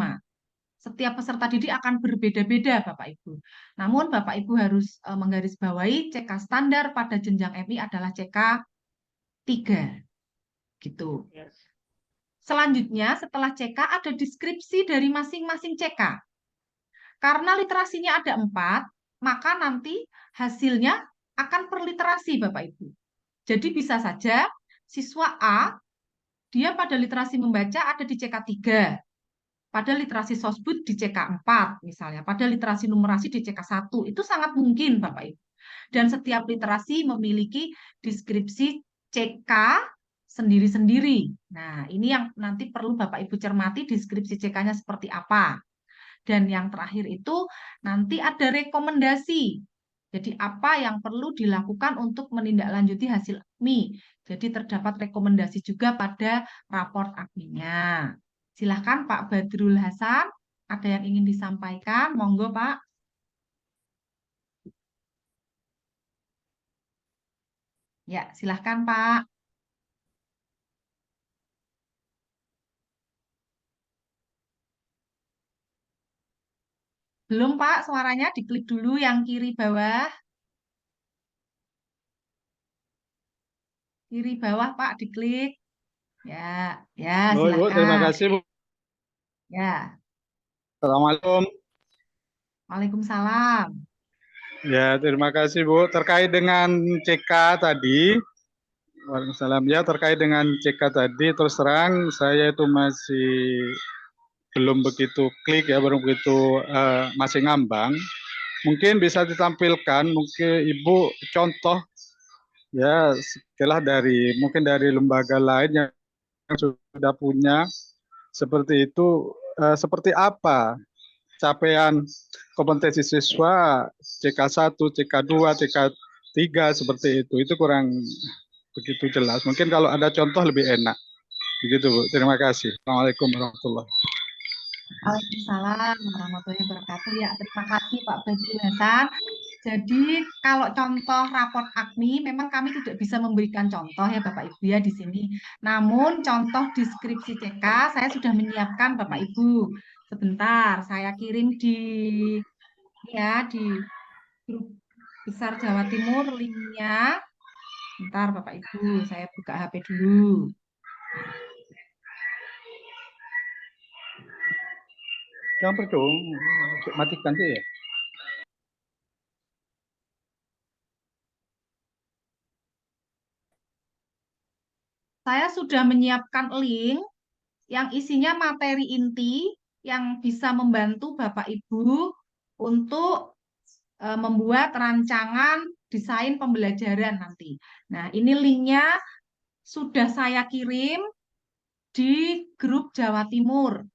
Setiap peserta didik akan berbeda-beda Bapak Ibu. Namun Bapak Ibu harus menggarisbawahi CK standar pada jenjang MI adalah CK3. Gitu. Selanjutnya setelah CK ada deskripsi dari masing-masing CK. Karena literasinya ada 4, maka nanti hasilnya akan per literasi Bapak Ibu. Jadi bisa saja siswa A, dia pada literasi membaca ada di CK3, pada literasi sosbud di CK4 misalnya, pada literasi numerasi di CK1, itu sangat mungkin Bapak Ibu. Dan setiap literasi memiliki deskripsi CK sendiri-sendiri. Nah, ini yang nanti perlu Bapak Ibu cermati deskripsi CK-nya seperti apa. Dan yang terakhir itu nanti ada rekomendasi. Jadi apa yang perlu dilakukan untuk menindaklanjuti hasil AKMI. Jadi terdapat rekomendasi juga pada raport AKMI-nya. Silahkan Pak Badrul Hasan, ada yang ingin disampaikan? Monggo Pak. Ya, silahkan Pak. Belum Pak, suaranya diklik dulu yang kiri bawah. Kiri bawah Pak, diklik. Ya, ya Bu, silahkan. terima kasih Bu. Ya, Assalamualaikum. Waalaikumsalam. Ya, terima kasih Bu. Terkait dengan CK tadi, Waalaikumsalam. Ya, terkait dengan CK tadi, terus terang saya itu masih belum begitu klik ya, belum begitu masih ngambang. Mungkin bisa ditampilkan, mungkin Ibu contoh ya setelah dari mungkin dari lembaga lain yang sudah punya seperti itu, seperti apa capaian kompetensi siswa CK1, CK2, CK3 seperti itu kurang begitu jelas. Mungkin kalau ada contoh lebih enak. Begitu Bu. Terima kasih. Assalamualaikum warahmatullahi wabarakatuh. Waalaikumsalam warahmatullahi wabarakatuh. Ya, terima kasih Pak Badrul Hasan. Jadi kalau contoh raport AKMI memang kami tidak bisa memberikan contoh ya Bapak Ibu ya di sini. Namun contoh deskripsi CK saya sudah menyiapkan Bapak Ibu. Sebentar, saya kirim di grup besar Jawa Timur linknya. Bentar Bapak Ibu, saya buka HP dulu. Jangan percuma, matikan sih ya. Saya saya sudah menyiapkan link yang isinya materi inti yang bisa membantu Bapak Ibu untuk membuat rancangan desain pembelajaran nanti. Nah, ini linknya sudah saya kirim di grup Jawa Timur.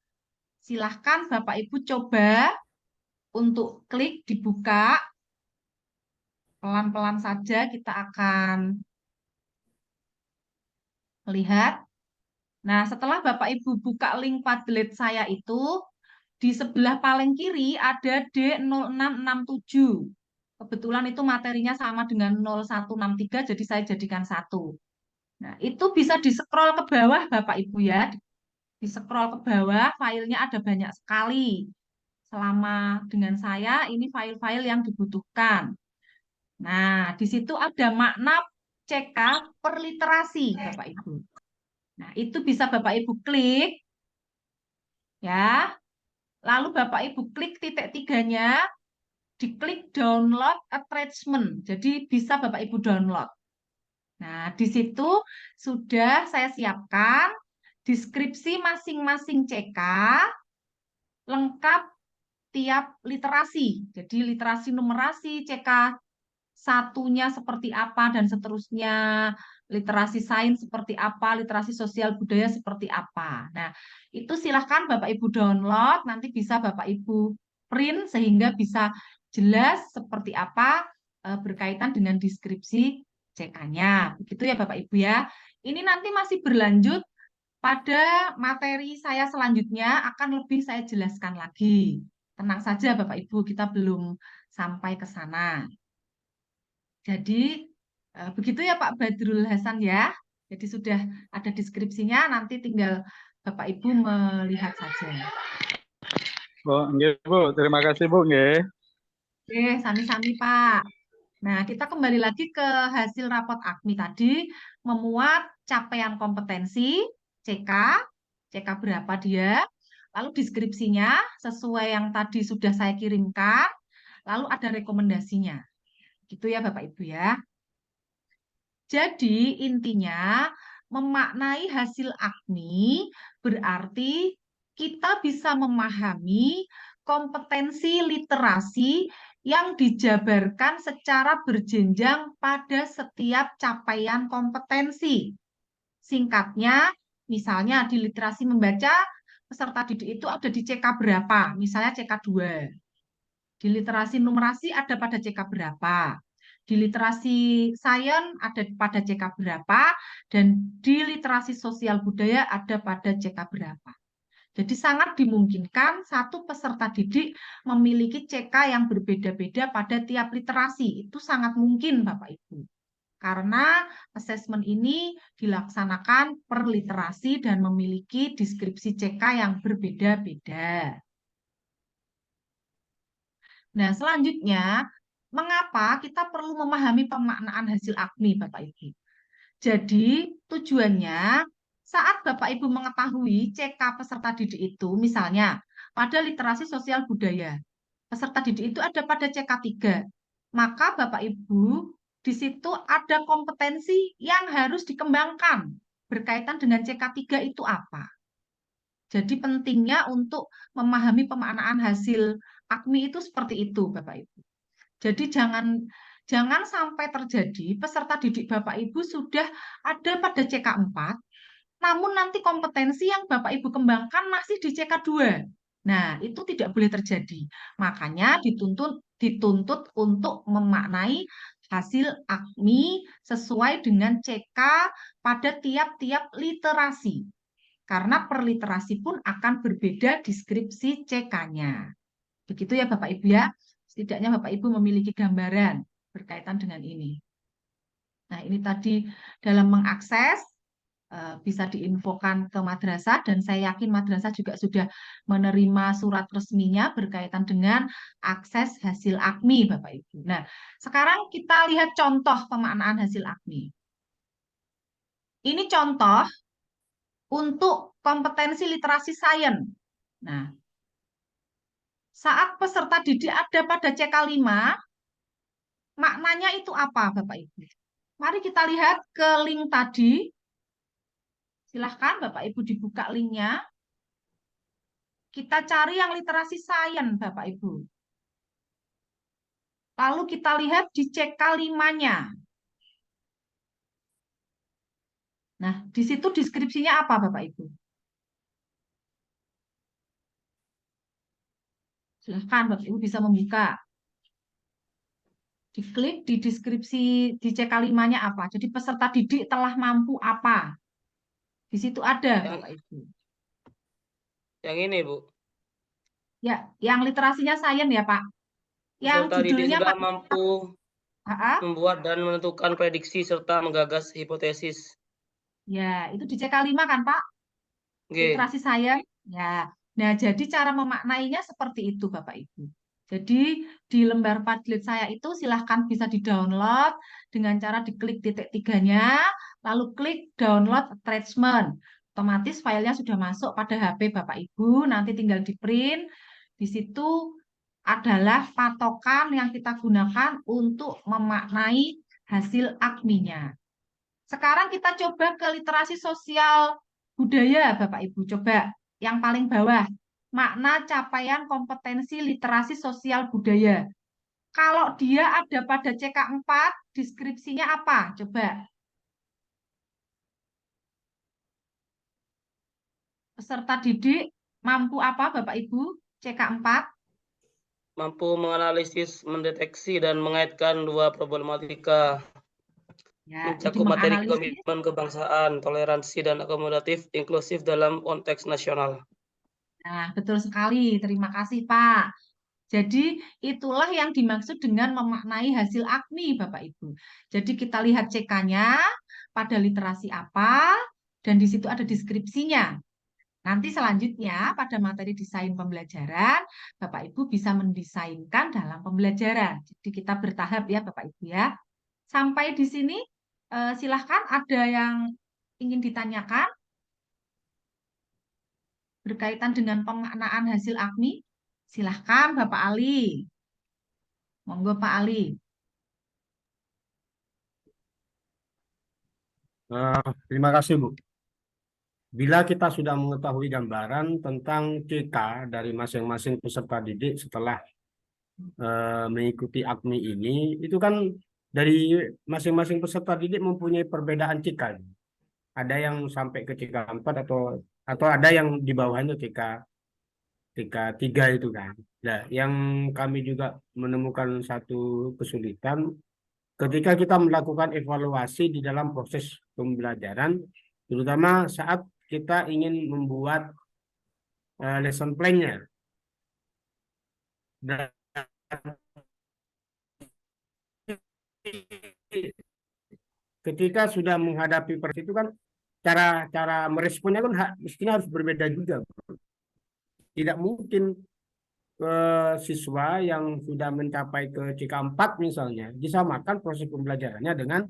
Silahkan Bapak Ibu coba untuk klik dibuka. Pelan-pelan saja kita akan melihat. Nah, setelah Bapak Ibu buka link Padlet saya itu, di sebelah paling kiri ada D0667. Kebetulan itu materinya sama dengan 0163, jadi saya jadikan 1. Nah, itu bisa di-scroll ke bawah Bapak Ibu ya. Di-scroll ke bawah, filenya ada banyak sekali. Selama dengan saya, ini file-file yang dibutuhkan. Nah, di situ ada makna CK per literasi, Bapak Ibu. Nah, itu bisa Bapak Ibu klik. Ya. Lalu Bapak Ibu klik titik 3-nya, diklik download attachment. Jadi bisa Bapak Ibu download. Nah, di situ sudah saya siapkan deskripsi masing-masing CK lengkap tiap literasi. Jadi literasi numerasi, CK satunya seperti apa, dan seterusnya. Literasi sains seperti apa, literasi sosial budaya seperti apa. Nah, itu silahkan Bapak Ibu download, nanti bisa Bapak Ibu print sehingga bisa jelas seperti apa berkaitan dengan deskripsi CK-nya. Begitu ya Bapak Ibu ya. Ini nanti masih berlanjut pada materi saya selanjutnya, akan lebih saya jelaskan lagi. Tenang saja Bapak Ibu, kita belum sampai ke sana. Jadi begitu ya Pak Badrul Hasan ya. Jadi sudah ada deskripsinya, nanti tinggal Bapak Ibu melihat saja. Bu, nggih, Bu. Terima kasih, Bu, nggih. Oke, sami-sami Pak. Nah, kita kembali lagi ke hasil rapot AKMI tadi, memuat capaian kompetensi, CK berapa dia, lalu deskripsinya sesuai yang tadi sudah saya kirimkan, lalu ada rekomendasinya. Gitu ya Bapak Ibu ya. Jadi intinya memaknai hasil AKMI berarti kita bisa memahami kompetensi literasi yang dijabarkan secara berjenjang pada setiap capaian kompetensi. Singkatnya, misalnya di literasi membaca, peserta didik itu ada di CK berapa? Misalnya CK 2. Di literasi numerasi ada pada CK berapa? Di literasi sains ada pada CK berapa, dan di literasi sosial budaya ada pada CK berapa. Jadi sangat dimungkinkan satu peserta didik memiliki CK yang berbeda-beda pada tiap literasi. Itu sangat mungkin Bapak Ibu. Karena asesmen ini dilaksanakan per literasi dan memiliki deskripsi CK yang berbeda-beda. Nah, selanjutnya, mengapa kita perlu memahami pemaknaan hasil AKMI, Bapak Ibu? Jadi, tujuannya saat Bapak Ibu mengetahui CK peserta didik itu, misalnya pada literasi sosial budaya, peserta didik itu ada pada CK 3, maka Bapak Ibu di situ ada kompetensi yang harus dikembangkan berkaitan dengan CK 3 itu apa. Jadi pentingnya untuk memahami pemaknaan hasil AKMI itu seperti itu, Bapak Ibu. Jadi jangan sampai terjadi peserta didik Bapak Ibu sudah ada pada CK 4, namun nanti kompetensi yang Bapak Ibu kembangkan masih di CK 2. Nah, itu tidak boleh terjadi. Makanya dituntut untuk memaknai hasil AKMI sesuai dengan CK pada tiap-tiap literasi. Karena per literasi pun akan berbeda deskripsi CK-nya. Begitu ya Bapak Ibu ya. Setidaknya Bapak Ibu memiliki gambaran berkaitan dengan ini. Nah, ini tadi dalam mengakses bisa diinfokan ke madrasah, dan saya yakin madrasah juga sudah menerima surat resminya berkaitan dengan akses hasil AKMI Bapak Ibu. Nah, sekarang kita lihat contoh pemaknaan hasil AKMI. Ini contoh untuk kompetensi literasi sains. Nah, saat peserta didik ada pada CK 5, maknanya itu apa Bapak Ibu? Mari kita lihat ke link tadi. Silahkan Bapak Ibu dibuka linknya. Kita cari yang literasi sains Bapak Ibu. Lalu kita lihat di CK5-nya. Nah, di situ deskripsinya apa Bapak Ibu? Silahkan Bapak Ibu bisa membuka. Diklik di deskripsi di CK5-nya apa. Jadi peserta didik telah mampu apa. Di situ ada Bapak Ibu. Yang ini, Bu. Ya, yang literasinya sains ya Pak. Yang Peserta didik judulnya sudah mampu membuat dan menentukan prediksi serta menggagas hipotesis. Ya, itu di CK5 kan Pak? Oke. Literasi sains. Ya. Nah, jadi cara memaknainya seperti itu Bapak Ibu. Jadi di lembar Padlet saya itu silahkan bisa di-download dengan cara diklik titik tiganya, lalu klik download attachment. Otomatis filenya sudah masuk pada HP Bapak Ibu, nanti tinggal di-print. Di situ adalah patokan yang kita gunakan untuk memaknai hasil AKMI-nya. Sekarang kita coba ke literasi sosial budaya, Bapak Ibu. Coba yang paling bawah, makna capaian kompetensi literasi sosial budaya. Kalau dia ada pada CK4, deskripsinya apa? Coba. Peserta didik mampu apa, Bapak Ibu? CK4. Mampu menganalisis, mendeteksi, dan mengaitkan dua problematika. Ya, Mencakup materi komitmen kebangsaan, toleransi, dan akomodatif, inklusif dalam konteks nasional. Nah, betul sekali. Terima kasih, Pak. Jadi, itulah yang dimaksud dengan memaknai hasil AKMI, Bapak Ibu. Jadi, kita lihat CK-nya, pada literasi apa, dan di situ ada deskripsinya. Nanti selanjutnya pada materi desain pembelajaran, Bapak Ibu bisa mendesainkan dalam pembelajaran. Jadi kita bertahap ya Bapak Ibu ya. Sampai di sini silahkan ada yang ingin ditanyakan berkaitan dengan pemaknaan hasil AKMI. Silahkan Bapak Ali. Monggo Pak Ali. Terima kasih Bu. Bila kita sudah mengetahui gambaran tentang CK dari masing-masing peserta didik setelah mengikuti AKMI ini, itu kan dari masing-masing peserta didik mempunyai perbedaan CK. Ada yang sampai ke CK4 atau ada yang di bawahnya CK3 itu kan. Nah, yang kami juga menemukan satu kesulitan ketika kita melakukan evaluasi di dalam proses pembelajaran, terutama saat kita ingin membuat lesson plan-nya. Dan ketika sudah menghadapi proses itu kan cara meresponnya kan mestinya harus berbeda juga. Tidak mungkin siswa yang sudah mencapai ke CK4 misalnya disamakan proses pembelajarannya dengan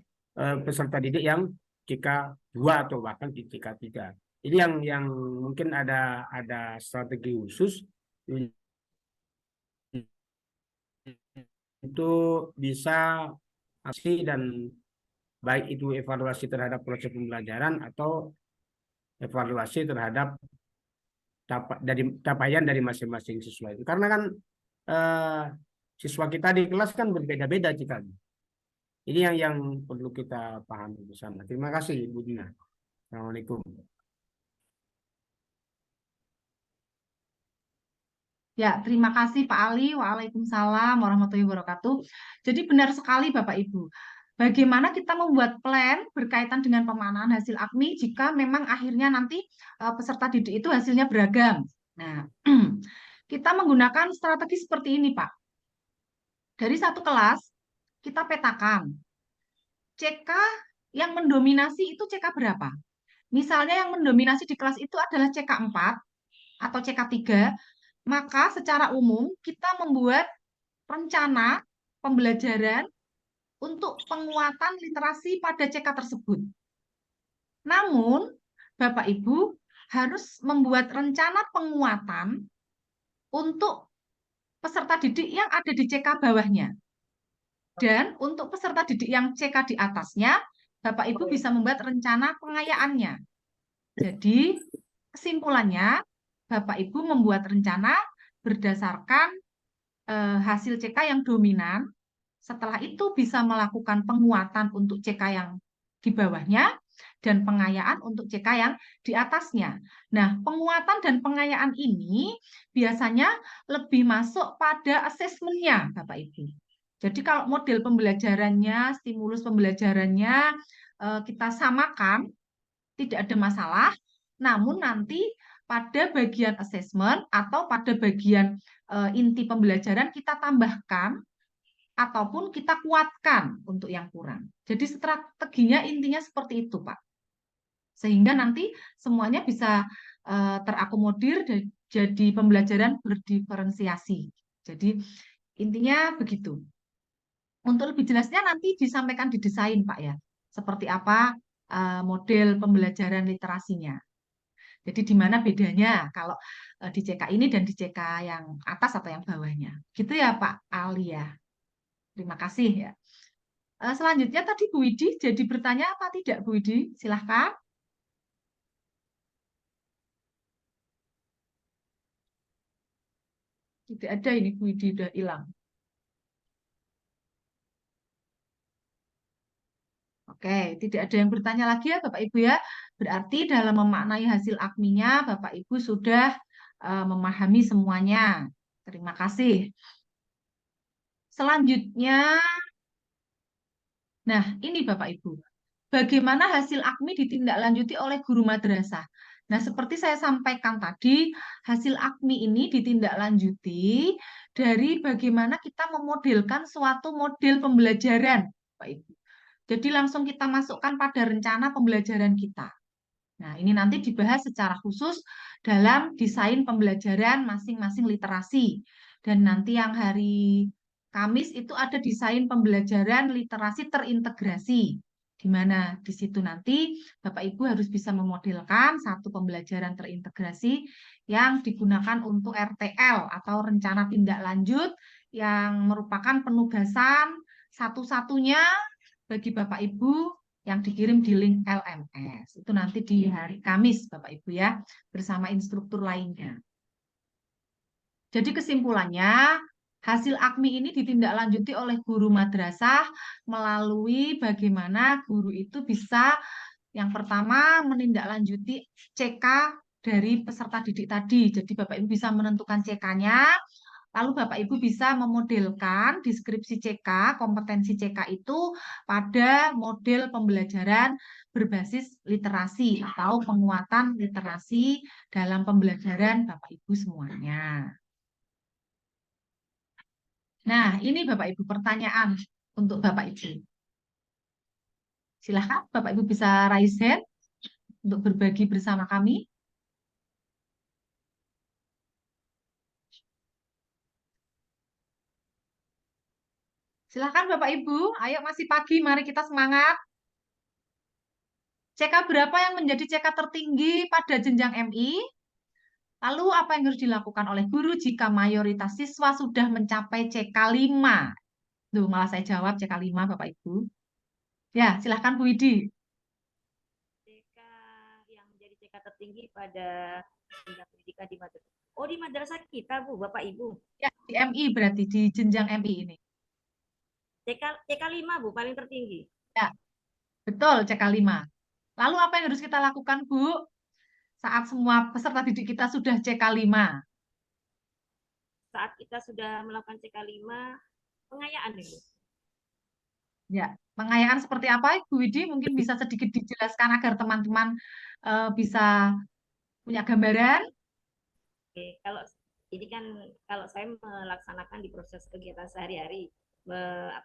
peserta didik yang CK2 atau bahkan di CK3. Ini yang mungkin ada strategi khusus untuk bisa aksi dan baik itu evaluasi terhadap proses pembelajaran atau evaluasi terhadap capaian dari masing-masing siswa itu. Karena kan siswa kita di kelas kan berbeda-beda cikanya. Ini yang perlu kita pahami bersama. Terima kasih Bu Dina. Assalamualaikum. Ya, terima kasih Pak Ali. Waalaikumsalam warahmatullahi wabarakatuh. Jadi benar sekali Bapak Ibu. Bagaimana kita membuat plan berkaitan dengan pemaknaan hasil AKMI jika memang akhirnya nanti peserta didik itu hasilnya beragam. Nah, kita menggunakan strategi seperti ini, Pak. Dari satu kelas, kita petakan. CK yang mendominasi itu CK berapa? Misalnya yang mendominasi di kelas itu adalah CK4 atau CK3, maka secara umum kita membuat rencana pembelajaran untuk penguatan literasi pada CK tersebut. Namun, Bapak Ibu harus membuat rencana penguatan untuk peserta didik yang ada di CK bawahnya. Dan untuk peserta didik yang CK di atasnya, Bapak Ibu bisa membuat rencana pengayaannya. Jadi, kesimpulannya, Bapak Ibu membuat rencana berdasarkan hasil CK yang dominan. Setelah itu bisa melakukan penguatan untuk CK yang di bawahnya dan pengayaan untuk CK yang di atasnya. Nah, penguatan dan pengayaan ini biasanya lebih masuk pada asesmennya, Bapak Ibu. Jadi kalau model pembelajarannya, stimulus pembelajarannya kita samakan, tidak ada masalah. Namun nanti pada bagian asesmen atau pada bagian inti pembelajaran kita tambahkan ataupun kita kuatkan untuk yang kurang. Jadi strateginya intinya seperti itu, Pak. Sehingga nanti semuanya bisa terakomodir dan jadi pembelajaran berdiferensiasi. Jadi intinya begitu. Untuk lebih jelasnya nanti disampaikan di desain, Pak ya. Seperti apa model pembelajaran literasinya. Jadi di mana bedanya kalau di CK ini dan di CK yang atas atau yang bawahnya. Gitu ya Pak Ali ya. Terima kasih ya. Selanjutnya tadi Bu Widi jadi bertanya apa tidak Bu Widi? Silahkan. Tidak ada ini Bu Widi udah hilang. Oke, tidak ada yang bertanya lagi ya Bapak Ibu ya. Berarti dalam memaknai hasil AKMI-nya Bapak Ibu sudah memahami semuanya. Terima kasih. Selanjutnya, nah ini Bapak Ibu. Bagaimana hasil AKMI ditindaklanjuti oleh guru madrasah? Nah, seperti saya sampaikan tadi, hasil AKMI ini ditindaklanjuti dari bagaimana kita memodelkan suatu model pembelajaran, Bapak Ibu. Jadi langsung kita masukkan pada rencana pembelajaran kita. Nah, ini nanti dibahas secara khusus dalam desain pembelajaran masing-masing literasi. Dan nanti yang hari Kamis itu ada desain pembelajaran literasi terintegrasi, di mana di situ nanti Bapak Ibu harus bisa memodelkan satu pembelajaran terintegrasi yang digunakan untuk RTL atau rencana tindak lanjut yang merupakan penugasan satu-satunya bagi Bapak Ibu yang dikirim di link LMS. Itu nanti di hari Kamis Bapak Ibu ya, bersama instruktur lainnya. Jadi kesimpulannya, hasil AKMI ini ditindaklanjuti oleh guru madrasah melalui bagaimana guru itu bisa yang pertama menindaklanjuti CK dari peserta didik tadi. Jadi Bapak Ibu bisa menentukan CK-nya, lalu Bapak Ibu bisa memodelkan deskripsi CK, kompetensi CK itu pada model pembelajaran berbasis literasi atau penguatan literasi dalam pembelajaran Bapak Ibu semuanya. Nah, ini Bapak Ibu pertanyaan untuk Bapak Ibu. Silahkan Bapak Ibu bisa raise hand untuk berbagi bersama kami. Silahkan Bapak Ibu, ayo masih pagi, mari kita semangat. CK berapa yang menjadi CK tertinggi pada jenjang MI? Lalu apa yang harus dilakukan oleh guru jika mayoritas siswa sudah mencapai CK 5? Tuh, malah saya jawab CK 5 Bapak Ibu. Ya, silahkan Bu Widi. CK yang menjadi CK tertinggi pada jenjang pendidikan di madrasah. Oh, di madrasah kita, Bu, Bapak Ibu. Ya, di MI berarti, di jenjang MI ini. CK 5, Bu, paling tertinggi. Ya, betul CK 5. Lalu apa yang harus kita lakukan, Bu? Saat semua peserta didik kita sudah CK 5. Saat kita sudah melakukan CK 5, pengayaan, Bu. Ya, pengayaan seperti apa, Bu Widi? Mungkin bisa sedikit dijelaskan agar teman-teman bisa punya gambaran. Oke, kalau ini kan kalau saya melaksanakan di proses kegiatan sehari-hari, melihat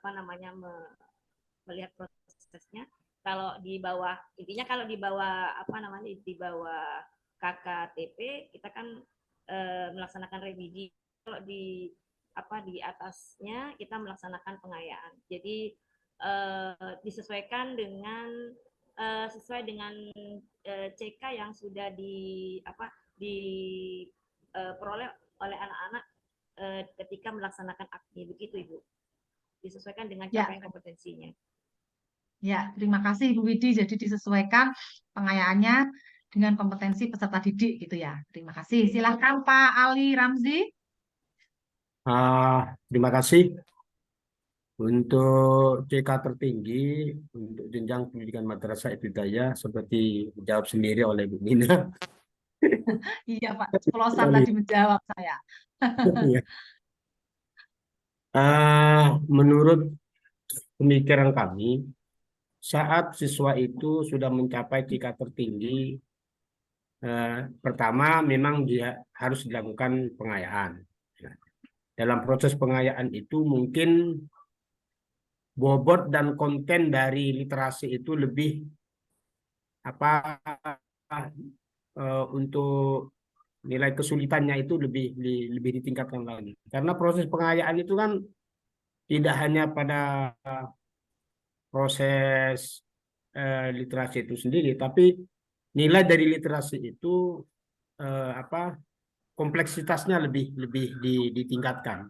prosesnya. Kalau di bawah, intinya kalau di bawah di bawah KKTP kita kan melaksanakan revisi. Kalau di atasnya kita melaksanakan pengayaan. Jadi disesuaikan dengan sesuai dengan CK yang sudah diperoleh oleh anak-anak ketika melaksanakan AKMI, begitu Ibu. Disesuaikan dengan capaian kompetensinya. Ya, terima kasih Bu Widi. Jadi disesuaikan pengayaannya dengan kompetensi peserta didik gitu ya. Terima kasih. Silahkan Pak Ali Ramzi. Terima kasih untuk CK tertinggi untuk jenjang pendidikan madrasah ibtidaiyah seperti dijawab sendiri oleh Bu Nina. Iya Pak, ceplosan tadi menjawab saya. Iya. Menurut pemikiran kami, saat siswa itu sudah mencapai tingkat tertinggi, pertama memang dia harus dilakukan pengayaan. Dalam proses pengayaan itu mungkin bobot dan konten dari literasi itu lebih apa untuk nilai kesulitannya itu lebih ditingkatkan lagi. Karena proses pengayaan itu kan tidak hanya pada proses literasi itu sendiri, tapi nilai dari literasi itu kompleksitasnya lebih ditingkatkan.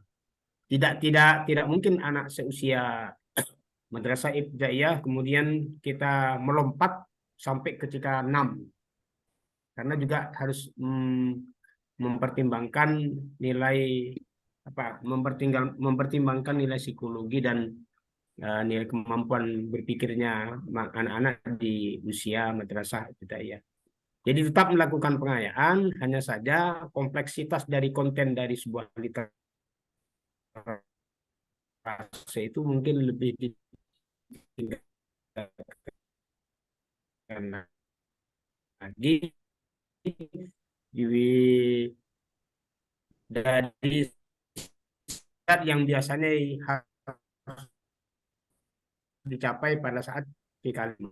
Tidak mungkin anak seusia madrasah ibtidaiyah kemudian kita melompat sampai ke tingkat 6, karena juga harus mempertimbangkan nilai mempertimbangkan nilai psikologi dan nilai kemampuan berpikirnya anak-anak di usia madrasah ibtidaiyah. Jadi tetap melakukan pengayaan, hanya saja kompleksitas dari konten dari sebuah literasi itu mungkin lebih ditingkatkan lagi dari saat yang biasanya harus dicapai pada saat PK5.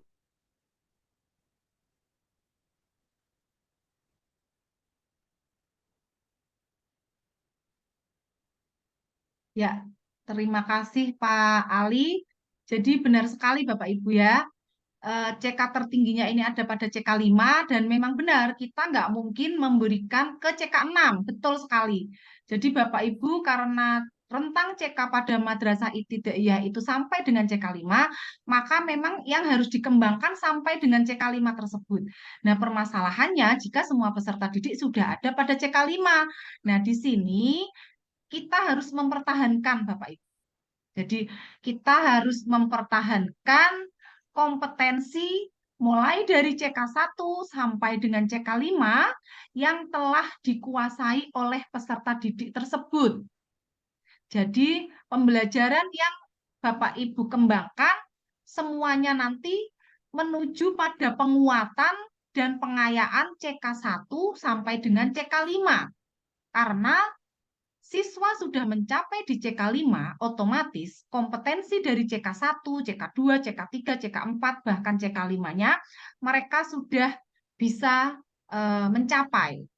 Ya, terima kasih Pak Ali. Jadi benar sekali Bapak Ibu ya, CK tertingginya ini ada pada CK5 dan memang benar kita nggak mungkin memberikan ke CK6, betul sekali. Jadi Bapak Ibu karena rentang CK pada madrasah ibtidaiyah itu sampai dengan CK5, maka memang yang harus dikembangkan sampai dengan CK5 tersebut. Nah, permasalahannya jika semua peserta didik sudah ada pada CK5. Nah, di sini kita harus mempertahankan Bapak Ibu. Jadi kita harus mempertahankan kompetensi mulai dari CK1 sampai dengan CK5 yang telah dikuasai oleh peserta didik tersebut. Jadi pembelajaran yang Bapak Ibu kembangkan semuanya nanti menuju pada penguatan dan pengayaan CK1 sampai dengan CK5. Karena siswa sudah mencapai di CK5, otomatis kompetensi dari CK1, CK2, CK3, CK4, bahkan CK5-nya, mereka sudah bisa mencapai.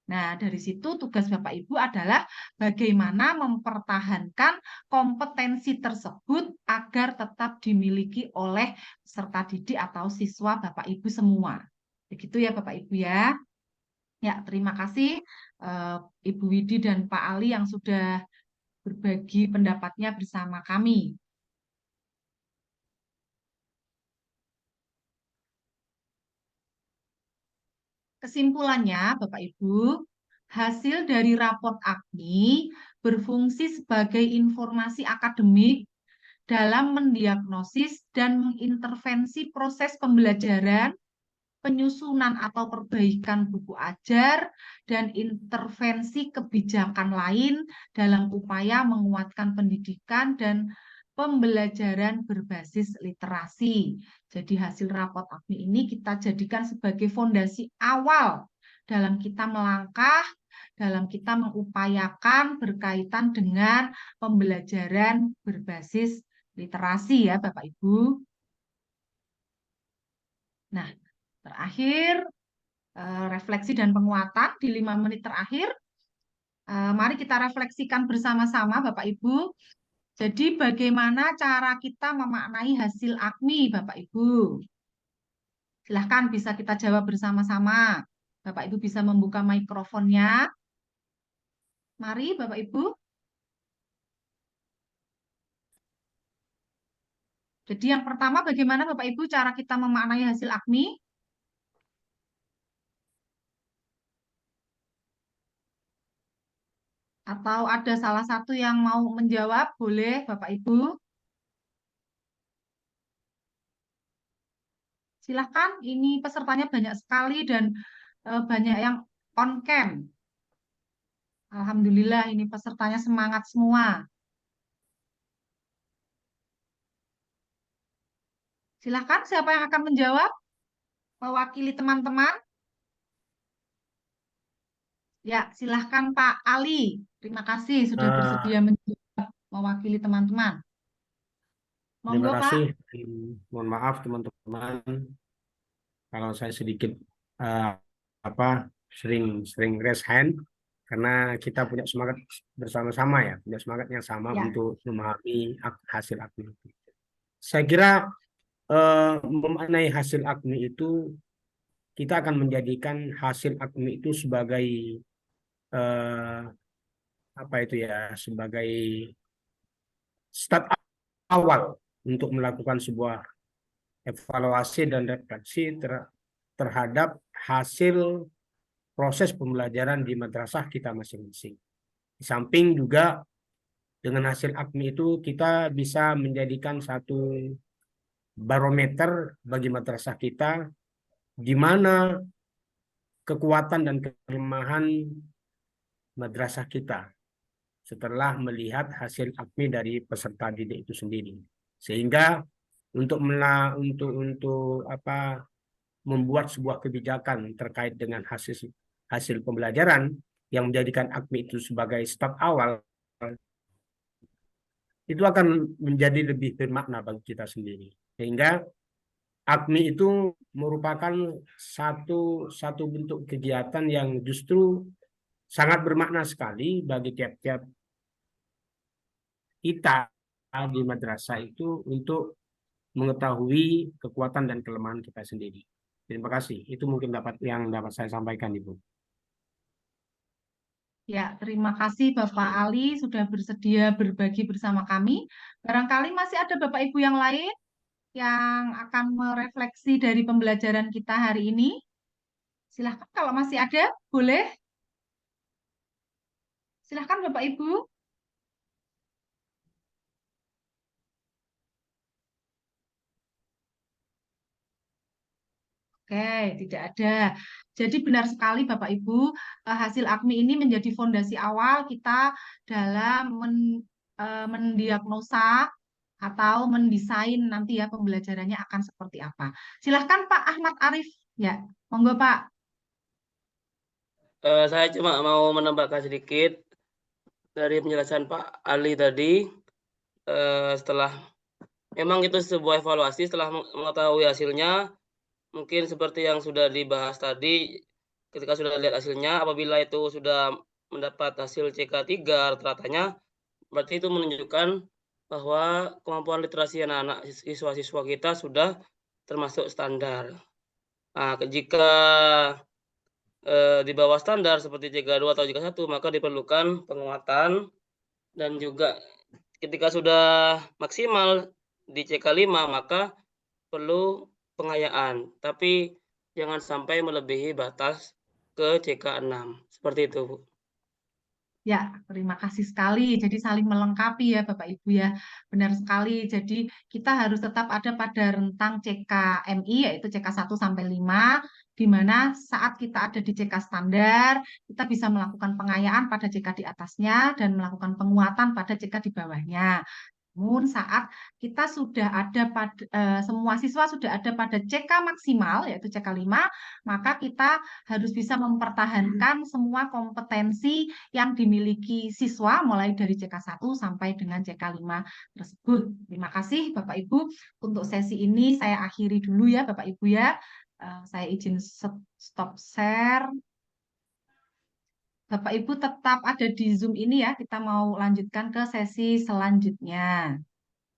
Nah, dari situ tugas Bapak Ibu adalah bagaimana mempertahankan kompetensi tersebut agar tetap dimiliki oleh peserta didik atau siswa Bapak Ibu semua. Begitu ya Bapak Ibu ya. Ya, terima kasih Ibu Widi dan Pak Ali yang sudah berbagi pendapatnya bersama kami. Kesimpulannya, Bapak Ibu, hasil dari raport AKMI berfungsi sebagai informasi akademik dalam mendiagnosis dan mengintervensi proses pembelajaran, penyusunan atau perbaikan buku ajar, dan intervensi kebijakan lain dalam upaya menguatkan pendidikan dan pembelajaran berbasis literasi. Jadi hasil raport AKMI ini kita jadikan sebagai fondasi awal dalam kita melangkah, dalam kita mengupayakan berkaitan dengan pembelajaran berbasis literasi ya Bapak Ibu. Nah, terakhir, refleksi dan penguatan di 5 menit terakhir. Mari kita refleksikan bersama-sama Bapak Ibu. Jadi bagaimana cara kita memaknai hasil AKMI Bapak Ibu? Silahkan bisa kita jawab bersama-sama. Bapak Ibu bisa membuka mikrofonnya. Mari Bapak Ibu. Jadi yang pertama bagaimana Bapak Ibu cara kita memaknai hasil AKMI? Atau ada salah satu yang mau menjawab? Boleh, Bapak Ibu. Silahkan, ini pesertanya banyak sekali dan banyak yang on cam. Alhamdulillah, ini pesertanya semangat semua. Silahkan, siapa yang akan menjawab? Mewakili teman-teman? Ya, silahkan Pak Ali. Terima kasih sudah Eh, bersedia menjawab mewakili teman-teman. Terima Monggo, Pak. kasih. Mohon maaf teman-teman kalau saya sedikit eh, sering raise hand karena kita punya semangat bersama-sama ya, punya semangat yang sama Ya. untuk memahami hasil AKMI. Saya kira memaknai hasil AKMI itu kita akan menjadikan hasil AKMI itu sebagai eh, sebagai start awal untuk melakukan sebuah evaluasi dan refleksi terhadap hasil proses pembelajaran di madrasah kita masing-masing. Di samping juga dengan hasil AKMI itu kita bisa menjadikan satu barometer bagi madrasah kita di mana kekuatan dan kelemahan madrasah kita setelah melihat hasil AKMI dari peserta didik itu sendiri. Sehingga untuk membuat sebuah kebijakan terkait dengan hasil pembelajaran yang menjadikan AKMI itu sebagai start awal, itu akan menjadi lebih bermakna bagi kita sendiri. Sehingga AKMI itu merupakan satu bentuk kegiatan yang justru sangat bermakna sekali bagi tiap-tiap kita di madrasah itu untuk mengetahui kekuatan dan kelemahan kita sendiri. Terima kasih. Itu mungkin yang dapat saya sampaikan, Ibu. Ya, terima kasih Bapak Ali sudah bersedia berbagi bersama kami. Barangkali masih ada Bapak Ibu yang lain yang akan merefleksi dari pembelajaran kita hari ini. Silahkan kalau masih ada, boleh. Silahkan Bapak Ibu. Oke, tidak ada. Jadi benar sekali Bapak Ibu, hasil AKMI ini menjadi fondasi awal kita dalam mendiagnosa atau mendesain nanti ya pembelajarannya akan seperti apa. Silahkan Pak Ahmad Arif. Ya, monggo Pak. Saya cuma mau menambahkan sedikit dari penjelasan Pak Ali tadi. Setelah memang itu sebuah evaluasi, setelah mengetahui hasilnya, mungkin seperti yang sudah dibahas tadi, ketika sudah lihat hasilnya, apabila itu sudah mendapat hasil CK3 rata-ratanya, berarti itu menunjukkan bahwa kemampuan literasi anak-anak siswa-siswa kita sudah termasuk standar. Nah, jika di bawah standar seperti CK2 atau CK1, maka diperlukan penguatan, dan juga ketika sudah maksimal di CK5, maka perlu pengayaan, tapi jangan sampai melebihi batas ke CK6. Seperti itu, Bu. Ya, terima kasih sekali. Jadi saling melengkapi ya Bapak Ibu ya. Benar sekali. Jadi kita harus tetap ada pada rentang CKMI yaitu CK1 sampai 5, di mana saat kita ada di CK standar, kita bisa melakukan pengayaan pada CK di atasnya dan melakukan penguatan pada CK di bawahnya. Namun saat kita sudah ada pada semua siswa sudah ada pada CK maksimal yaitu CK5, maka kita harus bisa mempertahankan semua kompetensi yang dimiliki siswa mulai dari CK1 sampai dengan CK5 tersebut. Terima kasih Bapak Ibu. Untuk sesi ini saya akhiri dulu ya Bapak Ibu ya. Saya izin stop share. Bapak Ibu tetap ada di Zoom ini ya. Kita mau lanjutkan ke sesi selanjutnya.